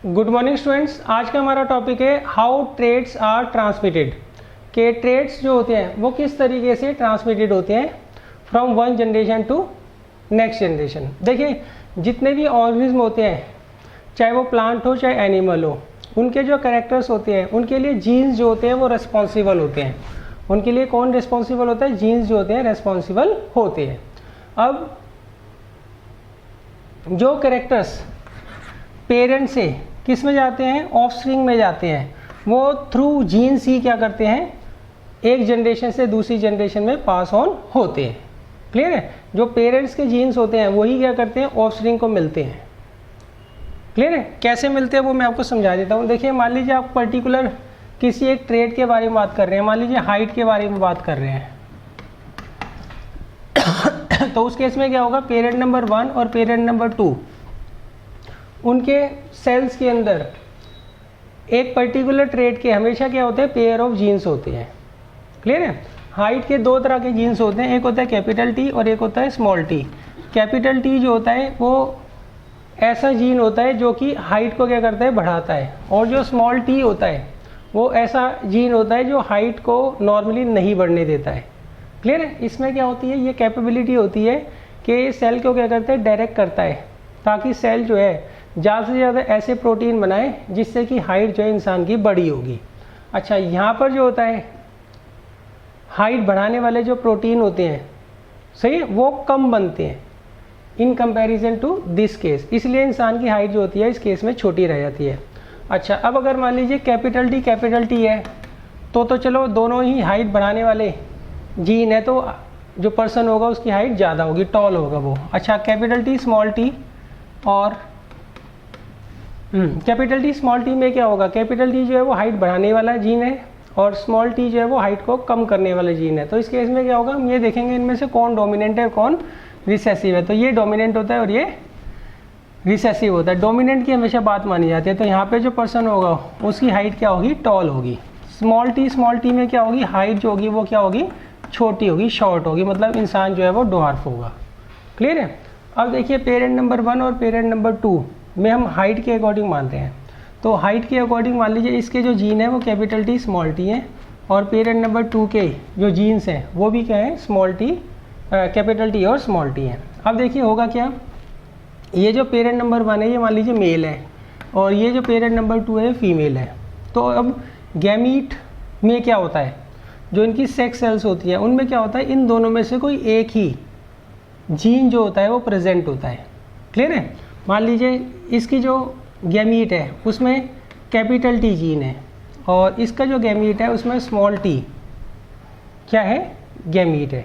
Good morning students. आज का हमारा टॉपिक है हाउ ट्रेड्स आर ट्रांसमिटेड। के ट्रेड्स जो होते हैं वो किस तरीके से ट्रांसमिटेड होते हैं from one generation to next generation. देखिए, जितने भी ऑर्गेनिज्म होते हैं, चाहे वो प्लांट हो चाहे एनिमल हो, उनके जो कैरेक्टर्स होते हैं उनके लिए जीन्स जो होते हैं वो रिस्पॉन्सिबल होते हैं। उनके लिए कौन रिस्पॉन्सिबल होता है? जीन्स जो होते हैं रिस्पॉन्सिबल होते हैं। अब जो कैरेक्टर्स पेरेंट से किस में जाते हैं? ऑफस्प्रिंग में जाते हैं। वो थ्रू जीन्स ही क्या करते हैं? एक जनरेशन से दूसरी जनरेशन में पास ऑन होते हैं। क्लियर है? जो पेरेंट्स के जीन्स होते हैं वही क्या करते हैं? ऑफस्प्रिंग को मिलते हैं। क्लियर है? कैसे मिलते हैं वो मैं आपको समझा देता हूँ। देखिए, मान लीजिए आप पर्टिकुलर किसी एक ट्रेड के बारे में बात कर रहे हैं, मान लीजिए हाइट के बारे में बात कर रहे हैं तो उस केस में क्या होगा? पेरेंट नंबर 1 और पेरेंट नंबर 2 उनके सेल्स के अंदर एक पर्टिकुलर ट्रेड के हमेशा क्या होते हैं? पेयर ऑफ जीन्स होते हैं। क्लियर है? हाइट के दो तरह के जीन्स होते हैं, एक होता है कैपिटल टी और एक होता है स्मॉल टी। कैपिटल टी जो होता है वो ऐसा जीन होता है जो कि हाइट को क्या करता है? बढ़ाता है। और जो स्मॉल टी होता है वो ऐसा जीन होता है जो हाइट को नॉर्मली नहीं बढ़ने देता है। क्लियर है? इसमें क्या होती है? ये कैपेबिलिटी होती है कि सेल को क्या करता है? डायरेक्ट करता है, ताकि सेल जो है ज़्यादा से ज़्यादा ऐसे प्रोटीन बनाए जिससे कि हाइट जो है इंसान की बड़ी होगी। अच्छा, यहाँ पर जो होता है हाइट बढ़ाने वाले जो प्रोटीन होते हैं, सही है, वो कम बनते हैं in comparison to this case. इसलिए इंसान की हाइट जो होती है इस केस में छोटी रह जाती है। अच्छा, अब अगर मान लीजिए कैपिटल टी है तो चलो दोनों ही हाइट बढ़ाने वाले जीन है, तो जो पर्सन होगा उसकी हाइट ज़्यादा होगी, टॉल होगा वो। अच्छा, कैपिटल टी स्मॉल टी और कैपिटल टी स्मॉल टी में क्या होगा? कैपिटल टी जो है वो हाइट बढ़ाने वाला जीन है और स्मॉल टी जो है वो हाइट को कम करने वाला जीन है। तो इस केस में क्या होगा? हम ये देखेंगे इनमें से कौन डोमिनेंट है और कौन रिसेसिव है। तो ये डोमिनेंट होता है और ये रिसेसिव होता है। डोमिनेंट की हमेशा बात मानी जाती है। तो यहाँ पे जो पर्सन होगा उसकी हाइट क्या होगी? टॉल होगी। स्मॉल टी में क्या होगी? हाइट जो होगी वो क्या होगी? छोटी होगी, शॉर्ट होगी, मतलब इंसान जो है वो ड्वार्फ होगा। क्लियर है? अब देखिए, पेरेंट नंबर 1 और पेरेंट नंबर 2 में हम हाइट के अकॉर्डिंग मानते हैं। तो हाइट के अकॉर्डिंग मान लीजिए इसके जो जीन है वो कैपिटल टी स्मॉल टी है और पेरेंट नंबर 2 के जो जीन्स हैं वो भी क्या है? स्मॉल टी, कैपिटल टी और स्मॉल टी है। अब देखिए होगा क्या? ये जो पेरेंट नंबर 1 है ये मान लीजिए मेल है और ये जो पेरेंट नंबर 2 है फीमेल है। तो अब गैमीट में क्या होता है? जो इनकी सेक्स सेल्स होती हैं उनमें क्या होता है? इन दोनों में से कोई एक ही जीन जो होता है वो प्रेजेंट होता है। क्लियर है? मान लीजिए इसकी जो गैमीट है उसमें कैपिटल टी जीन है और इसका जो गैमीट है उसमें स्मॉल टी क्या है? गैमीट है,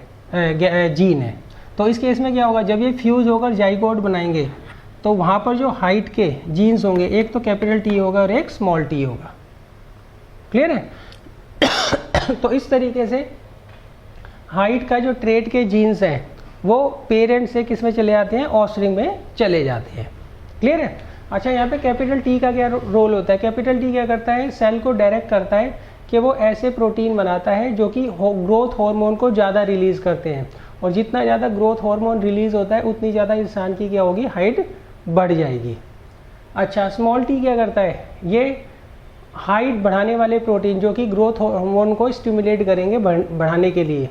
जीन है। तो इस केस में क्या होगा? जब ये फ्यूज होकर जाइगोट बनाएंगे तो वहाँ पर जो हाइट के जीन्स होंगे, एक तो कैपिटल टी होगा और एक स्मॉल टी होगा। क्लियर है? तो इस तरीके से हाइट का जो ट्रेड के जीन्स हैं वो पेरेंट से किस में चले जाते हैं? ऑफस्प्रिंग में चले जाते हैं। क्लियर है? अच्छा, यहाँ पे कैपिटल टी का क्या रोल होता है? कैपिटल टी क्या करता है? सेल को डायरेक्ट करता है कि वो ऐसे प्रोटीन बनाता है जो कि ग्रोथ हार्मोन को ज़्यादा रिलीज़ करते हैं, और जितना ज़्यादा ग्रोथ हार्मोन रिलीज़ होता है उतनी ज़्यादा इंसान की क्या होगी? हाइट बढ़ जाएगी। अच्छा, स्मॉल टी क्या करता है? ये हाइट बढ़ाने वाले प्रोटीन जो कि ग्रोथ हार्मोन को स्टिमुलेट करेंगे बढ़ाने के लिए,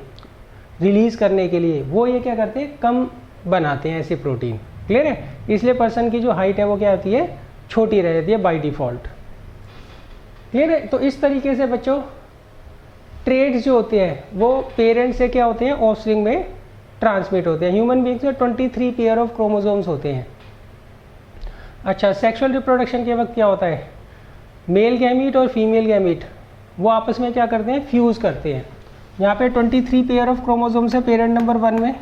रिलीज़ करने के लिए, वो ये क्या करते हैं? कम बनाते हैं ऐसे प्रोटीन। क्लियर है? इसलिए पर्सन की जो हाइट है वो क्या होती है? छोटी रह जाती है बाय डिफ़ॉल्ट। क्लियर है? तो इस तरीके से बच्चों ट्रेड्स जो होते हैं वो पेरेंट से क्या होते हैं? ऑफस्प्रिंग में ट्रांसमिट होते हैं। ह्यूमन बींग्स में 23 पेयर ऑफ क्रोमोसोम्स होते हैं। अच्छा, सेक्सुअल रिप्रोडक्शन के वक्त क्या होता है? मेल गैमीट और फीमेल गैमीट वो आपस में क्या करते हैं? फ्यूज़ करते हैं। यहाँ पे 23 पेयर ऑफ क्रोमोसोम्स है पेरेंट नंबर 1 में,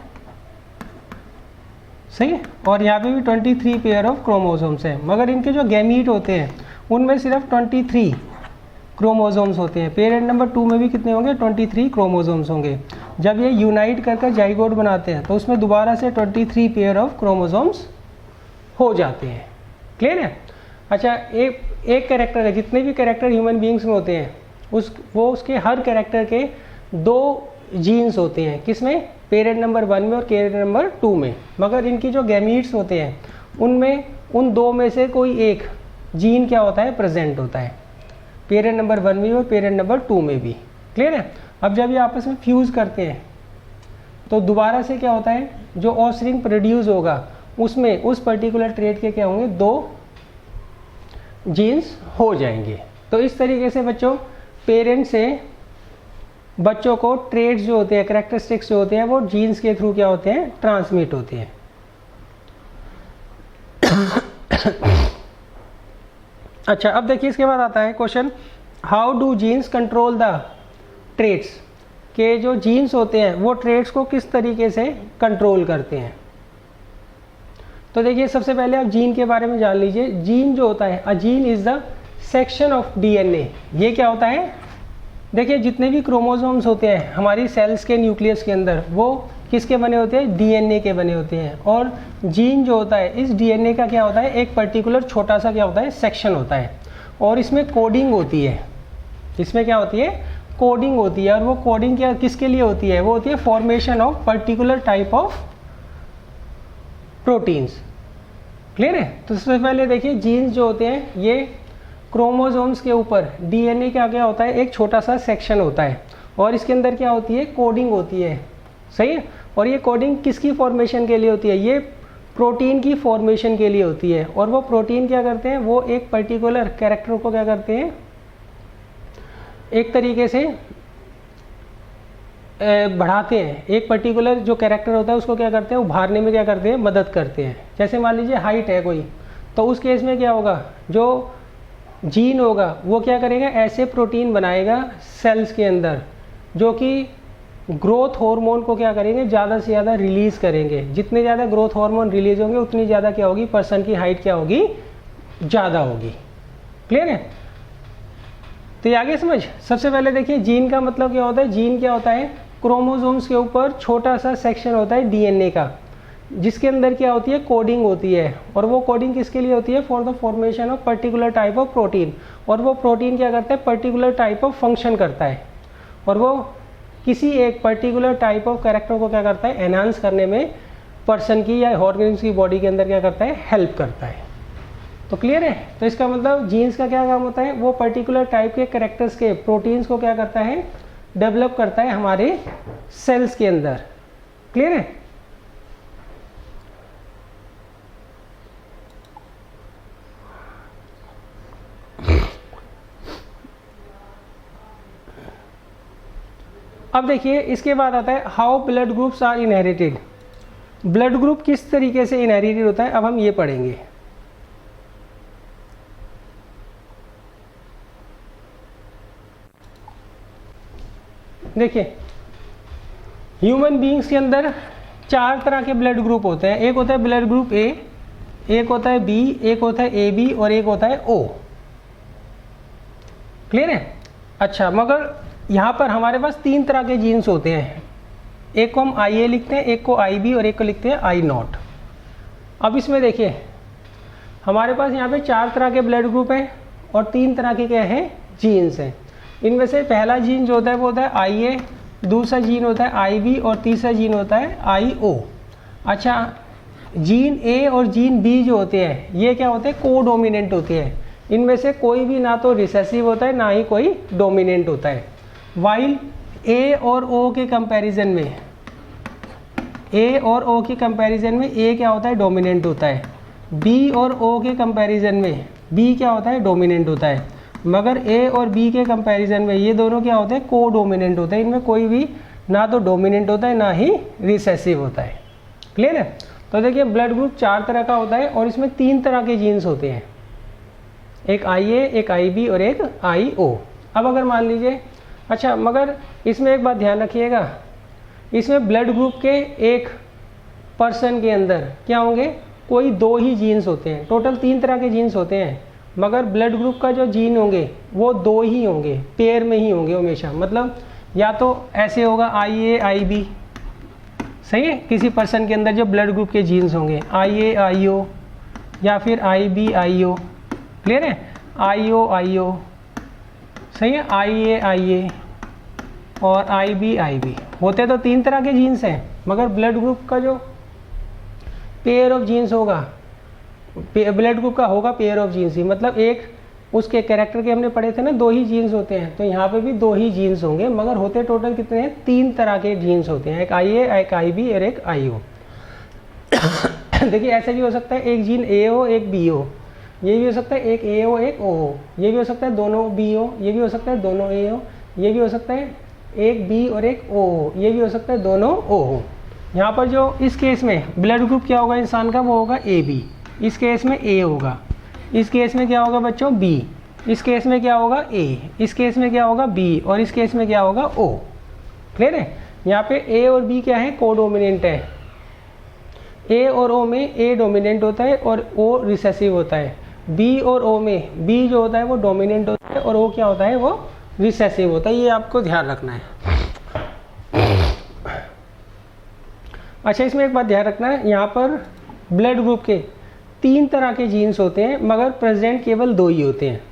सही है, और यहाँ पे भी 23 पेयर ऑफ क्रोमोसोम्स है, मगर इनके जो गैमीट होते हैं उनमें सिर्फ 23 क्रोमोसोम्स होते हैं। पेरेंट नंबर 2 में भी कितने होंगे? 23 क्रोमोसोम्स होंगे। जब ये यूनाइट कर जाइगोट बनाते हैं तो उसमें दोबारा से 23 पेयर ऑफ क्रोमोसोम्स हो जाते हैं। क्लियर है? अच्छा, एक कैरेक्टर है, जितने भी कैरेक्टर ह्यूमन बीइंग्स में होते हैं उसके हर कैरेक्टर के 2 जीन्स होते हैं। किसमें? पेरेंट नंबर 1 में और पेरेंट नंबर 2 में। मगर इनकी जो गैमीट्स होते हैं उनमें उन 2 में से कोई एक जीन क्या होता है, प्रेजेंट होता है, पेरेंट नंबर 1 में और पेरेंट नंबर 2 में भी। क्लियर है। अब जब ये आपस में फ्यूज़ करते हैं तो दोबारा से क्या होता है, जो ऑफस्प्रिंग प्रोड्यूस होगा उसमें उस पर्टिकुलर ट्रेट के क्या होंगे, 2 जीन्स हो जाएंगे। तो इस तरीके से बच्चों पेरेंट से बच्चों को ट्रेड्स जो होते हैं, कैरेक्टरिस्टिक्स जो होते हैं, वो जीन्स के थ्रू क्या होते हैं, ट्रांसमिट होते हैं। अच्छा, अब देखिए इसके बाद आता है question, how do genes control the traits, के जो जीन्स होते हैं वो ट्रेड्स को किस तरीके से कंट्रोल करते हैं। तो देखिए सबसे पहले आप जीन के बारे में जान लीजिए। जीन जो होता है, a gene is the section of DNA. ये क्या होता है, देखिए जितने भी क्रोमोसोम्स होते हैं हमारी सेल्स के न्यूक्लियस के अंदर, वो किसके बने होते हैं, डीएनए के बने होते हैं। और जीन जो होता है, इस डीएनए का क्या होता है, एक पर्टिकुलर छोटा सा क्या होता है, सेक्शन होता है, और इसमें कोडिंग होती है। इसमें क्या होती है, कोडिंग होती है। और वो कोडिंग क्या किसके लिए होती है, वो होती है formation of particular type of proteins. Clear है। तो सबसे पहले देखिए जीन्स जो होते हैं ये क्रोमोसोम्स के ऊपर डीएनए का क्या होता है, एक छोटा सा सेक्शन होता है, और इसके अंदर क्या होती है, कोडिंग होती है। सही है। और ये कोडिंग किसकी फॉर्मेशन के लिए होती है, ये प्रोटीन की फॉर्मेशन के लिए होती है। और वो प्रोटीन क्या करते हैं, वो एक पर्टिकुलर कैरेक्टर को क्या करते हैं, एक तरीके से बढ़ाते हैं। एक पर्टिकुलर जो कैरेक्टर होता है उसको क्या करते हैं, उभारने में क्या करते हैं, मदद करते हैं। जैसे मान लीजिए हाइट है कोई, तो उस केस में क्या होगा, जो जीन होगा वो क्या करेगा, ऐसे प्रोटीन बनाएगा सेल्स के अंदर जो कि ग्रोथ हार्मोन को क्या करेंगे, ज़्यादा से ज़्यादा रिलीज़ करेंगे। जितने ज़्यादा ग्रोथ हार्मोन रिलीज होंगे उतनी ज़्यादा क्या होगी, पर्सन की हाइट क्या होगी, ज़्यादा होगी। क्लियर है। तो ये आगे समझ। सबसे पहले देखिए जीन का मतलब क्या होता है, जीन क्या होता है, क्रोमोसोम्स के ऊपर छोटा सा सेक्शन होता है डीएनए का, जिसके अंदर क्या होती है, कोडिंग होती है। और वो कोडिंग किसके लिए होती है, for the formation of particular type of protein. और वो प्रोटीन क्या करता है, पर्टिकुलर टाइप ऑफ फंक्शन करता है, और वो किसी एक पर्टिकुलर टाइप ऑफ कैरेक्टर को क्या करता है, एनहांस करने में पर्सन की या ऑर्गेनिज्म की बॉडी के अंदर क्या करता है, हेल्प करता है। तो क्लियर है। तो इसका मतलब जीन्स का क्या काम होता है, वो पर्टिकुलर टाइप के कैरेक्टर्स के प्रोटीन्स को क्या करता है, डेवलप करता है हमारे सेल्स के अंदर। क्लियर है। अब देखिए इसके बाद आता है how blood groups are inherited. Blood group किस तरीके से इनहेरिटेड होता है, अब हम ये पढ़ेंगे। देखिए ह्यूमन बीइंग्स के अंदर 4 तरह के ब्लड ग्रुप होते हैं। एक होता है ब्लड ग्रुप ए, एक होता है बी, एक होता है ए बी, और एक होता है ओ। क्लियर है। अच्छा, मगर यहाँ पर हमारे पास 3 तरह के जीन्स होते हैं। एक को हम आई ए लिखते हैं, एक को आई बी, और एक को लिखते हैं आई नॉट। अब इसमें देखिए हमारे पास यहाँ पे 4 तरह के ब्लड ग्रुप हैं और 3 तरह के क्या हैं, जीन्स हैं। इनमें से पहला जीन जो होता है वो होता है आई ए, दूसरा जीन होता है आई बी, और तीसरा जीन होता है आई ओ। अच्छा, जीन ए और जीन बी जो होते हैं ये क्या होते हैं, कोडोमिनेंट होते हैं। इनमें से कोई भी ना तो रिसेसिव होता है ना ही कोई डोमिनेंट होता है। वाइल ए और ओ के कंपैरिजन में, ए और ओ के कंपैरिजन में ए क्या होता है, डोमिनेंट होता है। बी और ओ के कंपैरिजन में बी क्या होता है, डोमिनेंट होता है। मगर ए और बी के कंपैरिजन में ये दोनों क्या होते हैं, को डोमिनेंट होते हैं। इनमें कोई भी ना तो डोमिनेंट होता है ना ही रिसेसिव होता है। क्लियर है। तो देखिए ब्लड ग्रुप 4 तरह का होता है और इसमें 3 तरह के जीन्स होते हैं, एक आई ए, एक आई बी और एक आई ओ। अब अगर मान लीजिए, अच्छा मगर इसमें एक बात ध्यान रखिएगा, इसमें ब्लड ग्रुप के एक पर्सन के अंदर क्या होंगे, कोई 2 ही जीन्स होते हैं। टोटल 3 तरह के जीन्स होते हैं, मगर ब्लड ग्रुप का जो जीन होंगे वो 2 ही होंगे, पेयर में ही होंगे हमेशा। मतलब या तो ऐसे होगा आई ए आई बी, सही है, किसी पर्सन के अंदर जो ब्लड ग्रुप के जीन्स होंगे आई ए आई ओ, या फिर आई बी आई ओ। क्लियर है। आई ओ, सही है, आई ए और आई बी। होते तो 3 तरह के जीन्स हैं, मगर ब्लड ग्रुप का जो पेयर ऑफ जीन्स होगा ब्लड ग्रुप का होगा पेयर ऑफ जीन्स ही, मतलब एक उसके कैरेक्टर के हमने पढ़े थे ना, 2 ही जीन्स होते हैं, तो यहाँ पे भी 2 ही जीन्स होंगे, मगर होते टोटल कितने हैं, 3 तरह के जीन्स होते हैं, एक IA, एक IB और एक IO। देखिए ऐसा भी हो सकता है एक जीन A हो एक B हो, ये भी हो सकता है एक A हो एक O हो, ये भी हो सकता है दोनों B हो, ये भी हो सकता है दोनों A हो, ये भी हो सकता है एक B और एक O हो, ये भी हो सकता है दोनों O हो। यहाँ पर जो इस केस में ब्लड ग्रुप क्या होगा इंसान का, वो होगा AB, इस केस में A होगा, इस केस में क्या होगा बच्चों B, इस केस में क्या होगा A, इस केस में क्या होगा B और इस केस में क्या होगा O। क्लियर है? यहाँ पे A और B क्या है, कोडोमिनेंट है। A और O में A डोमिनेंट होता है और O रिसेसिव होता है। B और O में B जो होता है वो डोमिनेंट होता है और O क्या होता है, वो रिसेसिव होता है। ये आपको ध्यान रखना है। अच्छा, इसमें एक बात ध्यान रखना है, यहाँ पर ब्लड ग्रुप के 3 तरह के जीन्स होते हैं, मगर प्रेजेंट केवल 2 ही होते हैं,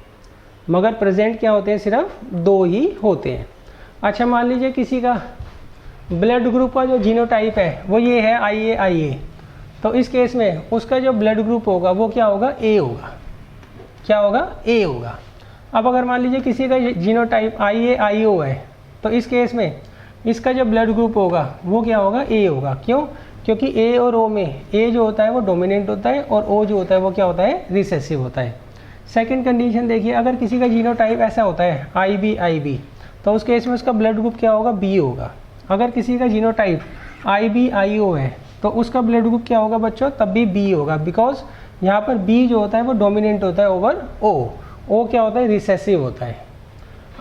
मगर प्रेजेंट क्या होते हैं, सिर्फ 2 ही होते हैं। अच्छा, मान लीजिए किसी का ब्लड ग्रुप का जो जीनोटाइप है वो ये है IA, तो इस केस में उसका जो ब्लड ग्रुप होगा वो क्या होगा, A होगा। क्या होगा, A होगा। अब अगर मान लीजिए किसी का जीनोटाइप IA है, तो इस केस में इसका जो ब्लड ग्रुप होगा वो क्या होगा, A होगा। क्यों? क्योंकि A और O में A जो होता है वो डोमिनेंट होता है और O जो होता है वो क्या होता है, रिसेसिव होता है। सेकंड कंडीशन देखिए, अगर किसी का जीनोटाइप ऐसा होता है IB, तो उस केस में उसका ब्लड ग्रुप क्या होगा, B होगा। अगर किसी का जीनोटाइप IBIO है तो उसका ब्लड ग्रुप क्या होगा बच्चों, तब भी B होगा, बिकॉज यहाँ पर B जो होता है वो डोमिनेंट होता है ओवर O क्या होता है, रिसेसिव होता है।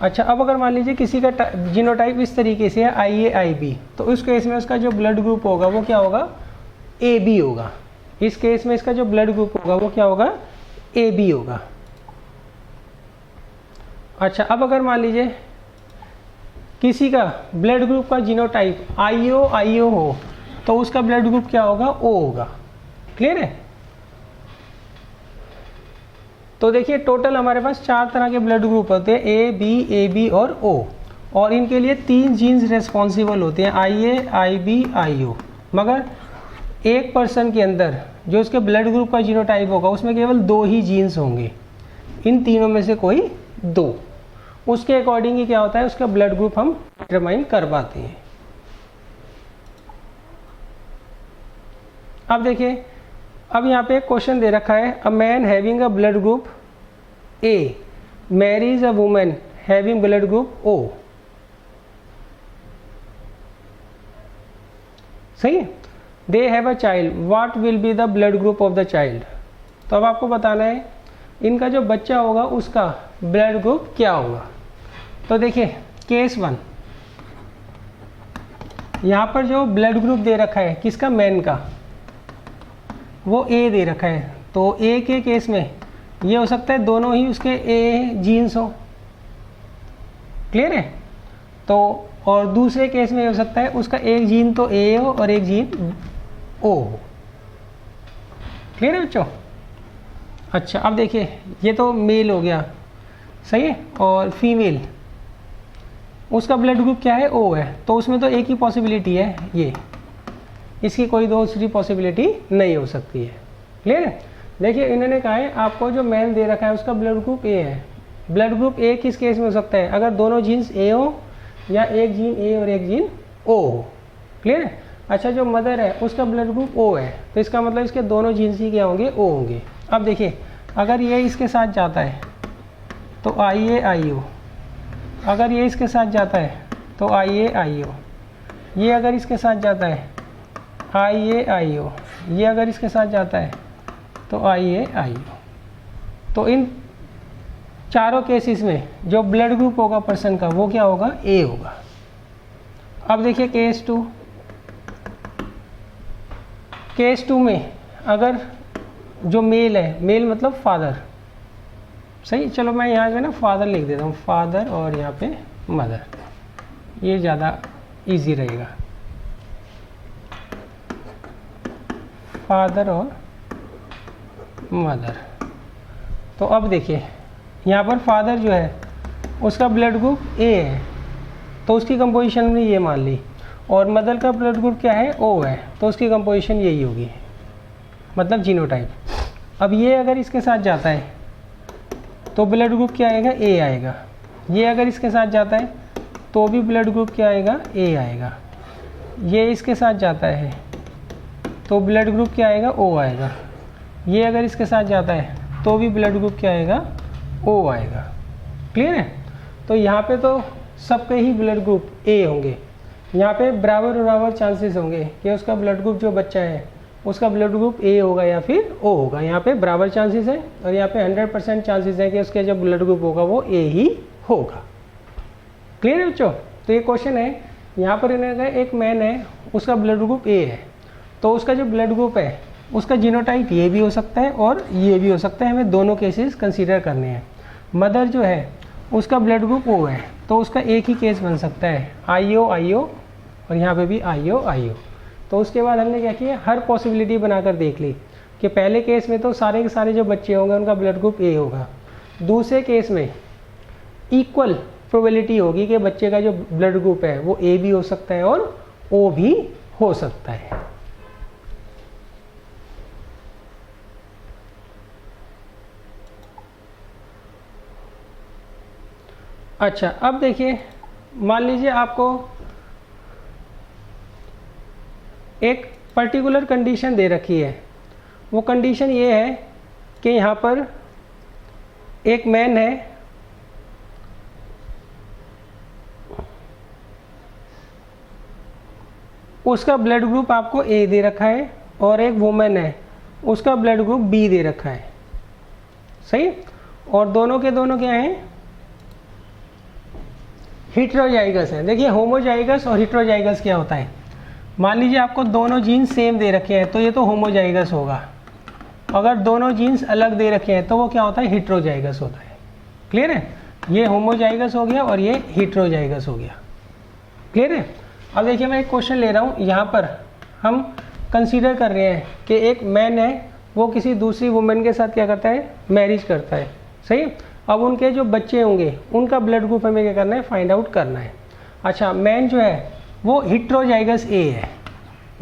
अच्छा, अब अगर मान लीजिए किसी का जीनोटाइप इस तरीके से है IAIB, तो उस केस में उसका जो ब्लड ग्रुप होगा वो क्या होगा, AB होगा। इस केस में इसका जो ब्लड ग्रुप होगा वो क्या होगा, AB होगा। अच्छा, अब अगर मान लीजिए किसी का ब्लड ग्रुप का जीनोटाइप IO हो, तो उसका ब्लड ग्रुप क्या होगा, O होगा। क्लियर है? तो देखिए टोटल हमारे पास 4 तरह के ब्लड ग्रुप होते हैं, A, B, AB और O, और इनके लिए 3 जीन्स रेस्पॉन्सिबल होते हैं, IA, IB, IO। मगर एक पर्सन के अंदर जो उसके ब्लड ग्रुप का जीनोटाइप होगा उसमें केवल 2 ही जीन्स होंगे, इन तीनों में से कोई 2। उसके अकॉर्डिंग ही क्या होता है, उसका ब्लड ग्रुप हम डिटरमाइन कर पाते हैं। अब देखिए, अब यहाँ पे एक क्वेश्चन दे रखा है, a man having a blood group A Mary's a women having blood group O। सही है? They have a child, what will be the blood group of the child. तो अब आपको बताना है इनका जो बच्चा होगा उसका ब्लड ग्रुप क्या होगा। तो देखिए केस 1, यहाँ पर जो ब्लड ग्रुप दे रखा है किसका, मैन का, वो A दे रखा है। तो A के केस में ये हो सकता है दोनों ही उसके A जीन्स हो। क्लियर है? तो और दूसरे केस में हो सकता है उसका एक जीन तो A हो और एक जीन O हो। क्लियर है बच्चों? अच्छा, अब देखिए ये तो मेल हो गया, सही है, और फीमेल उसका ब्लड ग्रुप क्या है, O है, तो उसमें तो एक ही पॉसिबिलिटी है, ये, इसकी कोई दूसरी पॉसिबिलिटी नहीं हो सकती है। क्लियर है? देखिए इन्होंने कहा है आपको जो मैन दे रखा है उसका ब्लड ग्रुप A है। ब्लड ग्रुप A किस केस में हो सकता है, अगर दोनों जीन्स A हो या एक जीन A और एक जीन O हो। क्लियर है? अच्छा, जो मदर है उसका ब्लड ग्रुप O है, तो इसका मतलब इसके दोनों जीन्स ही क्या होंगे, O होंगे। अब देखिए अगर ये इसके साथ जाता है तो IAIO, अगर ये इसके साथ जाता है तो IAIO, ये अगर इसके साथ जाता है IAIO, ये अगर इसके साथ जाता है तो IAIO। तो इन चारों केसेस में जो ब्लड ग्रुप होगा पर्सन का वो क्या होगा, A होगा। अब देखिए केस 2, केस 2 में अगर जो मेल है, मेल मतलब फादर, सही, चलो मैं यहाँ पे ना फादर लिख देता हूँ, फादर और यहाँ पे मदर, ये ज़्यादा इजी रहेगा, फादर और मदर। तो अब देखिए यहाँ पर फादर जो है उसका ब्लड ग्रुप A है, तो उसकी कंपोजिशन में ये मान ली, और मदर का ब्लड ग्रुप क्या है, O है, तो उसकी कंपोजिशन यही होगी, मतलब जीनोटाइप। अब ये अगर इसके साथ जाता है तो ब्लड ग्रुप क्या आएगा, ए आएगा। ये अगर इसके साथ जाता है तो भी ब्लड ग्रुप क्या आएगा, ए आएगा। ये इसके साथ जाता है तो ब्लड ग्रुप क्या आएगा, ओ आएगा। ये अगर इसके साथ जाता है तो भी ब्लड ग्रुप क्या आएगा, ओ आएगा। क्लियर है? तो यहाँ पे तो सबके ही ब्लड ग्रुप ए होंगे। यहाँ पे बराबर बराबर चांसेस होंगे कि उसका ब्लड ग्रुप जो बच्चा है उसका ब्लड ग्रुप ए होगा या फिर ओ होगा। यहाँ पे बराबर चांसेस है और यहाँ पे 100% चांसेस है कि उसका जो ब्लड ग्रुप होगा वो ए ही होगा। क्लियर है बच्चों? तो ये क्वेश्चन है, यहाँ पर इन्होंने कहा एक मैन है उसका ब्लड ग्रुप ए है, तो उसका जो ब्लड ग्रुप है उसका जीनोटाइप ये भी हो सकता है और ये भी हो सकता है। हमें दोनों केसेस कंसीडर करने हैं। मदर जो है उसका ब्लड ग्रुप ओ है, तो उसका एक ही केस बन सकता है आईओ आईओ, और यहाँ पे भी आईओ आईओ। तो उसके बाद हमने क्या किया, हर पॉसिबिलिटी बनाकर देख ली कि पहले केस में तो सारे के सारे जो बच्चे होंगे उनका ब्लड ग्रुप ए होगा। दूसरे केस में इक्वल प्रोबेबिलिटी होगी कि बच्चे का जो ब्लड ग्रुप है वो ए भी हो सकता है और ओ भी हो सकता है। अच्छा, अब देखिए, मान लीजिए आपको एक पर्टिकुलर कंडीशन दे रखी है। वो कंडीशन ये है कि यहाँ पर एक मैन है, उसका ब्लड ग्रुप आपको ए दे रखा है, और एक वुमेन है उसका ब्लड ग्रुप बी दे रखा है। सही? और दोनों के दोनों क्या हैं, हिट्रोजाइगस है। देखिए, होमोजाइगस और हिट्रोजाइगस क्या होता है। मान लीजिए आपको दोनों जीन्स सेम दे रखे हैं तो ये तो होमोजाइगस होगा। अगर दोनों जीन्स अलग दे रखे हैं तो वो क्या होता है, हिट्रोजाइगस होता है। क्लियर है? ये होमोजाइगस हो गया और ये हिट्रोजाइगस हो गया। क्लियर है? अब देखिए, मैं एक क्वेश्चन ले रहा हूँ। यहाँ पर हम कंसीडर कर रहे हैं कि एक मैन है वो किसी दूसरी वुमेन के साथ क्या करता है, मैरिज करता है। सही? अब उनके जो बच्चे होंगे उनका ब्लड ग्रुप हमें क्या करना है, फाइंड आउट करना है। अच्छा, मैन जो है वो हिट्रोजाइगस ए है।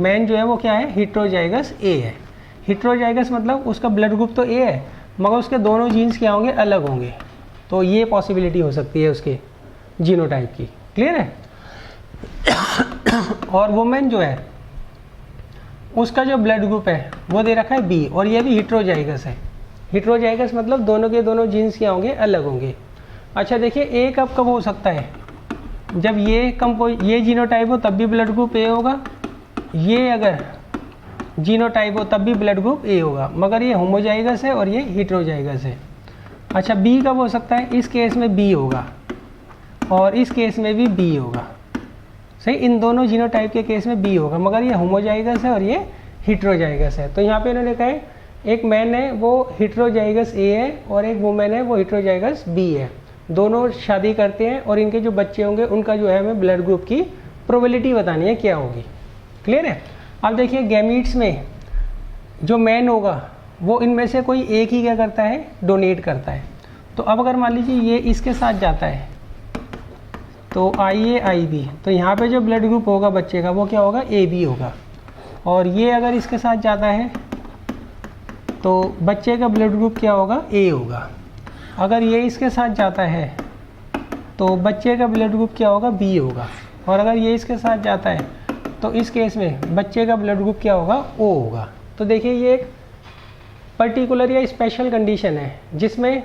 मैन जो है वो क्या है, हिट्रोजाइगस ए है। हिट्रोजाइगस मतलब उसका ब्लड ग्रुप तो ए है मगर उसके दोनों जीन्स क्या होंगे, अलग होंगे। तो ये पॉसिबिलिटी हो सकती है उसके जीनोटाइप की। क्लियर है? और वुमेन जो है उसका जो ब्लड ग्रुप है वो दे रखा है बी, और ये भी हिट्रोजाइगस है। हिट्रोजाइगस मतलब दोनों के दोनों जीन्स क्या होंगे, अलग होंगे। अच्छा देखिए, ए कब हो सकता है, जब ये जीनोटाइप हो तब भी ब्लड ग्रुप ए होगा, ये अगर जीनोटाइप हो तब भी ब्लड ग्रुप ए होगा, मगर ये होमोजाइगस है और ये हिट्रोजाइगस है। अच्छा, बी कब हो सकता है, इस केस में बी होगा और इस केस में भी बी होगा। सही? इन दोनों जीनोटाइप के केस में बी होगा, मगर ये होमोजाइगस है और ये हिट्रोजाइगस है। तो यहाँ पे इन्होंने कहा है एक मैन है वो हिट्रोजाइगस ए है और एक वुमेन है वो हिट्रोजाइगस बी है। दोनों शादी करते हैं और इनके जो बच्चे होंगे उनका जो है हमें ब्लड ग्रुप की प्रोबेबिलिटी बतानी है क्या होगी। क्लियर है? अब देखिए, गैमीट्स में जो मैन होगा वो इनमें से कोई एक ही क्या करता है, डोनेट करता है। तो अब अगर मान लीजिए ये इसके साथ जाता है तो आई ए आई बी, तो यहाँ पे जो ब्लड ग्रुप होगा बच्चे का वो क्या होगा, ए बी होगा। और ये अगर इसके साथ जाता है तो बच्चे का ब्लड ग्रुप क्या होगा, ए होगा। अगर ये इसके साथ जाता है तो बच्चे का ब्लड ग्रुप क्या होगा, बी होगा। और अगर ये इसके साथ जाता है तो इस केस में बच्चे का ब्लड ग्रुप क्या होगा, ओ होगा। तो देखिए, ये एक पर्टिकुलर या स्पेशल कंडीशन है जिसमें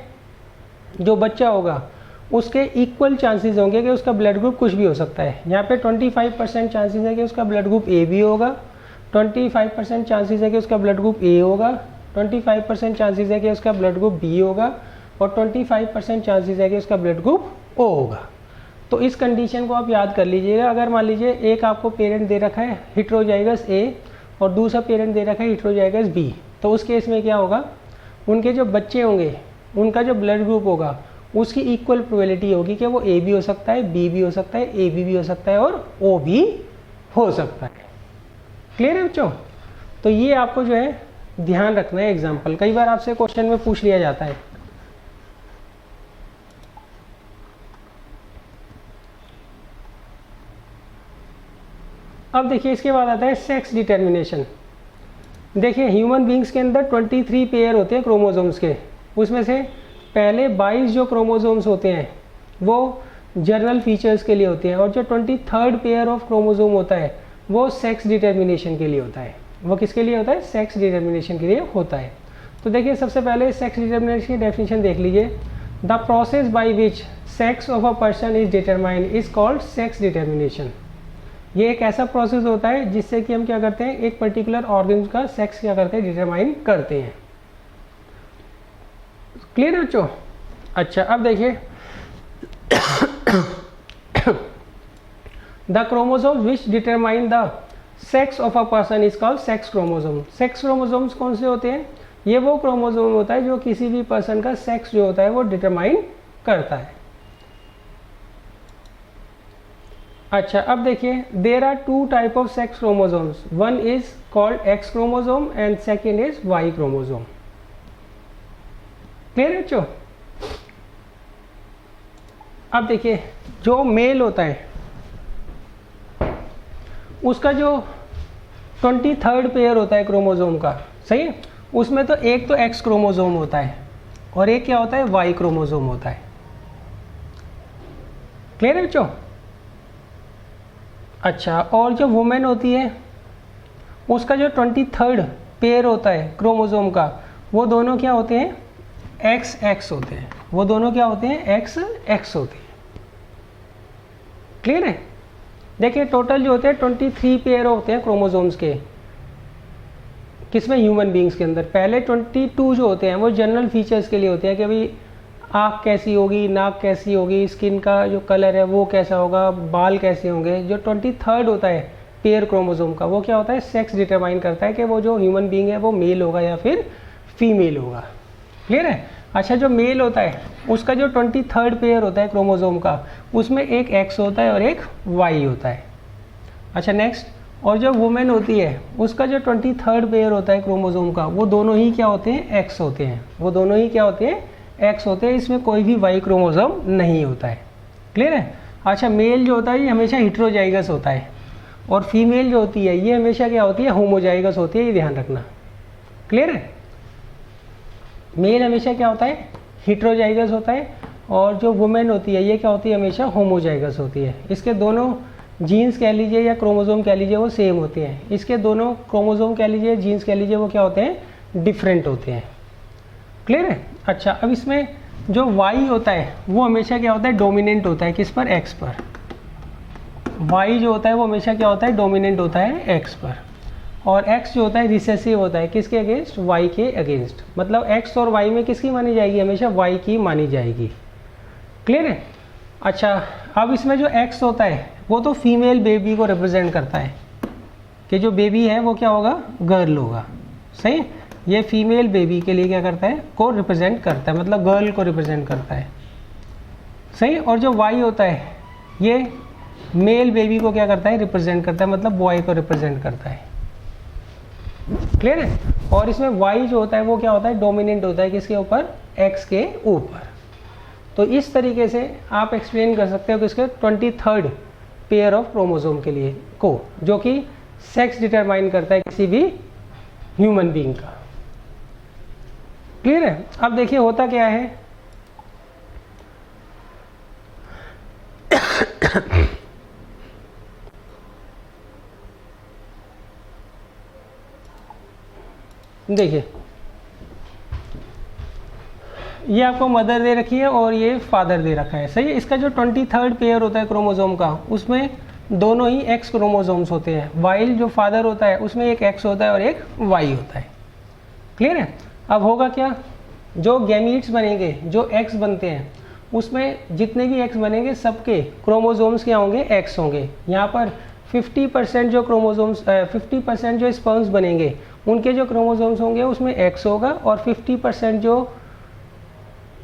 जो बच्चा होगा उसके इक्वल चांसेस होंगे कि उसका ब्लड ग्रुप कुछ भी हो सकता है। यहाँ पे 25% चांसेस है कि उसका ब्लड ग्रुप ए बी होगा, 25% चांसेस है कि उसका ब्लड ग्रुप ए होगा, 25% चांसेस है कि उसका ब्लड ग्रुप बी होगा और 25% चांसेस है कि उसका ब्लड ग्रुप ओ होगा। तो इस कंडीशन को आप याद कर लीजिएगा। अगर मान लीजिए एक आपको पेरेंट दे रखा है हिट्रोजाइगस ए और दूसरा पेरेंट दे रखा है हिट्रोजाइगस बी, तो उस केस में क्या होगा, उनके जो बच्चे होंगे उनका जो ब्लड ग्रुप होगा उसकी इक्वल प्रोबेबिलिटी होगी कि वो ए भी हो सकता है, बी भी हो सकता है, ए बी भी हो सकता है और ओ भी हो सकता है। क्लियर है बच्चों? तो ये आपको जो है ध्यान रखना है। एग्जाम्पल कई बार आपसे क्वेश्चन में पूछ लिया जाता है। अब देखिए, इसके बाद आता है सेक्स डिटर्मिनेशन। देखिए ह्यूमन बींग्स के अंदर 23 पेयर होते हैं क्रोमोसोम्स के, उसमें से पहले 22 जो क्रोमोसोम्स होते हैं वो जर्नल फीचर्स के लिए होते हैं, और जो 23rd पेयर ऑफ क्रोमोसोम होता है वो सेक्स डिटर्मिनेशन के लिए होता है। वो किसके लिए होता है? सेक्स डिटर्मिनेशन के लिए होता है। तो देखिए सबसे पहले सेक्स डिटर्मिनेशन की डेफिनेशन देख लीजिए। The process by which sex of a person is determined is called sex determination. ये एक ऐसा प्रोसेस होता है जिससे कि हम क्या करते हैं, एक पर्टिकुलर ऑर्गन का सेक्स क्या करते हैं, डिटरमाइन करते हैं। क्लियर बच्चों? अच्छा अब देखिए the chromosome which determine the sex of a person is called sex chromosome. Sex chromosomes कौन से होते हैं? ये वो क्रोमोसोम होता है जो किसी भी पर्सन का सेक्स जो होता है वो डिटरमाइन करता है। अच्छा अब देखिए there are 2 type of sex chromosomes, one is called X chromosome and second is Y chromosome. Clear बच्चों? अब देखिए जो मेल होता है उसका जो 23rd पेयर होता है क्रोमोसोम का, सही है, उसमें तो एक तो एक्स क्रोमोसोम होता है और एक क्या होता है, वाई क्रोमोसोम होता है। क्लियर है बच्चों? अच्छा और जो वुमेन होती है उसका जो 23rd पेयर होता है क्रोमोसोम का, वो दोनों क्या होते हैं, एक्स एक्स होते हैं। वो दोनों क्या होते हैं, एक्स एक्स होते हैं। क्लियर है? देखिए टोटल जो होते हैं 23 पेयर होते हैं क्रोमोसोम्स के, किसमें, ह्यूमन बींग्स के अंदर। पहले 22 जो होते हैं वो जनरल फीचर्स के लिए होते हैं कि भाई आँख कैसी होगी, नाक कैसी होगी, स्किन का जो कलर है वो कैसा होगा, बाल कैसे होंगे। जो 23rd होता है पेयर क्रोमोसोम का, वो क्या होता है, सेक्स डिटरमाइन करता है कि वो जो ह्यूमन बींग है वो मेल होगा या फिर फीमेल होगा। क्लियर है? अच्छा जो मेल होता है उसका जो 23rd पेयर होता है क्रोमोसोम का, उसमें एक एक्स होता है और एक वाई होता है। अच्छा नेक्स्ट, और जो वुमेन होती है उसका जो 23rd पेयर होता है क्रोमोसोम का, वो दोनों ही क्या होते हैं, एक्स होते हैं। वो दोनों ही क्या होते हैं, एक्स होते हैं। इसमें कोई भी वाई क्रोमोसोम नहीं होता है। क्लियर है? अच्छा मेल जो होता है ये हमेशा हेटेरोजाइगस होता है, और फीमेल जो होती है ये हमेशा क्या होती है, होमोजाइगस होती है। ये ध्यान रखना। क्लियर है? मेल हमेशा क्या होता है, हेटेरोजाइगस होता है, और जो वुमेन होती है ये क्या होती है, हमेशा होमोजाइगस होती है। इसके दोनों जीन्स कह लीजिए या क्रोमोसोम कह लीजिए वो सेम होते हैं। इसके दोनों क्रोमोसोम कह लीजिए, जीन्स कह लीजिए, वो क्या होते हैं, डिफरेंट होते हैं। क्लियर है? अच्छा अब इसमें जो वाई होता है वो हमेशा क्या होता है, डोमिनेंट होता है। किस पर, एक्स पर। वाई जो होता है वो हमेशा क्या होता है, डोमिनेंट होता है एक्स पर। और एक्स जो होता है रिसेसिव होता है, किसके अगेंस्ट, वाई के अगेंस्ट। मतलब एक्स और वाई में किसकी मानी जाएगी, हमेशा वाई की मानी जाएगी। क्लियर है? अच्छा अब इसमें जो एक्स होता है वो तो फीमेल बेबी को रिप्रेजेंट करता है, कि जो बेबी है वो क्या होगा, गर्ल होगा। सही? ये फीमेल बेबी के लिए क्या करता है, को रिप्रेजेंट करता है, मतलब गर्ल को रिप्रेजेंट करता है। सही? और जो वाई होता है ये मेल बेबी को क्या करता है, रिप्रेजेंट करता है, मतलब बॉय को रिप्रेजेंट करता है। क्लियर है? और इसमें वाई जो होता है वो क्या होता है, डोमिनेंट होता है, किसके ऊपर, एक्स के ऊपर। तो इस तरीके से आप एक्सप्लेन कर सकते हो कि इसके 23rd पेयर ऑफ क्रोमोसोम के लिए को, जो कि सेक्स डिटरमाइन करता है किसी भी ह्यूमन बीइंग का। क्लियर है? अब देखिए होता क्या है, देखिए ये आपको मदर दे रखी है और ये फादर दे रखा है। सही है? इसका जो 23rd पेयर होता है क्रोमोसोम का, उसमें दोनों ही एक्स क्रोमोसोम्स होते हैं। वाइल जो फादर होता है उसमें एक एक्स होता है और एक वाई होता है। क्लियर है? अब होगा क्या, जो गैमीट्स बनेंगे, जो एक्स बनते हैं, उसमें जितने भी एक्स बनेंगे सबके क्रोमोसोम्स क्या होंगे, एक्स होंगे। यहाँ पर 50% जो क्रोमोसोम्स 50% जो स्पर्म्स बनेंगे उनके जो क्रोमोसोम्स होंगे उसमें एक्स होगा, और 50% जो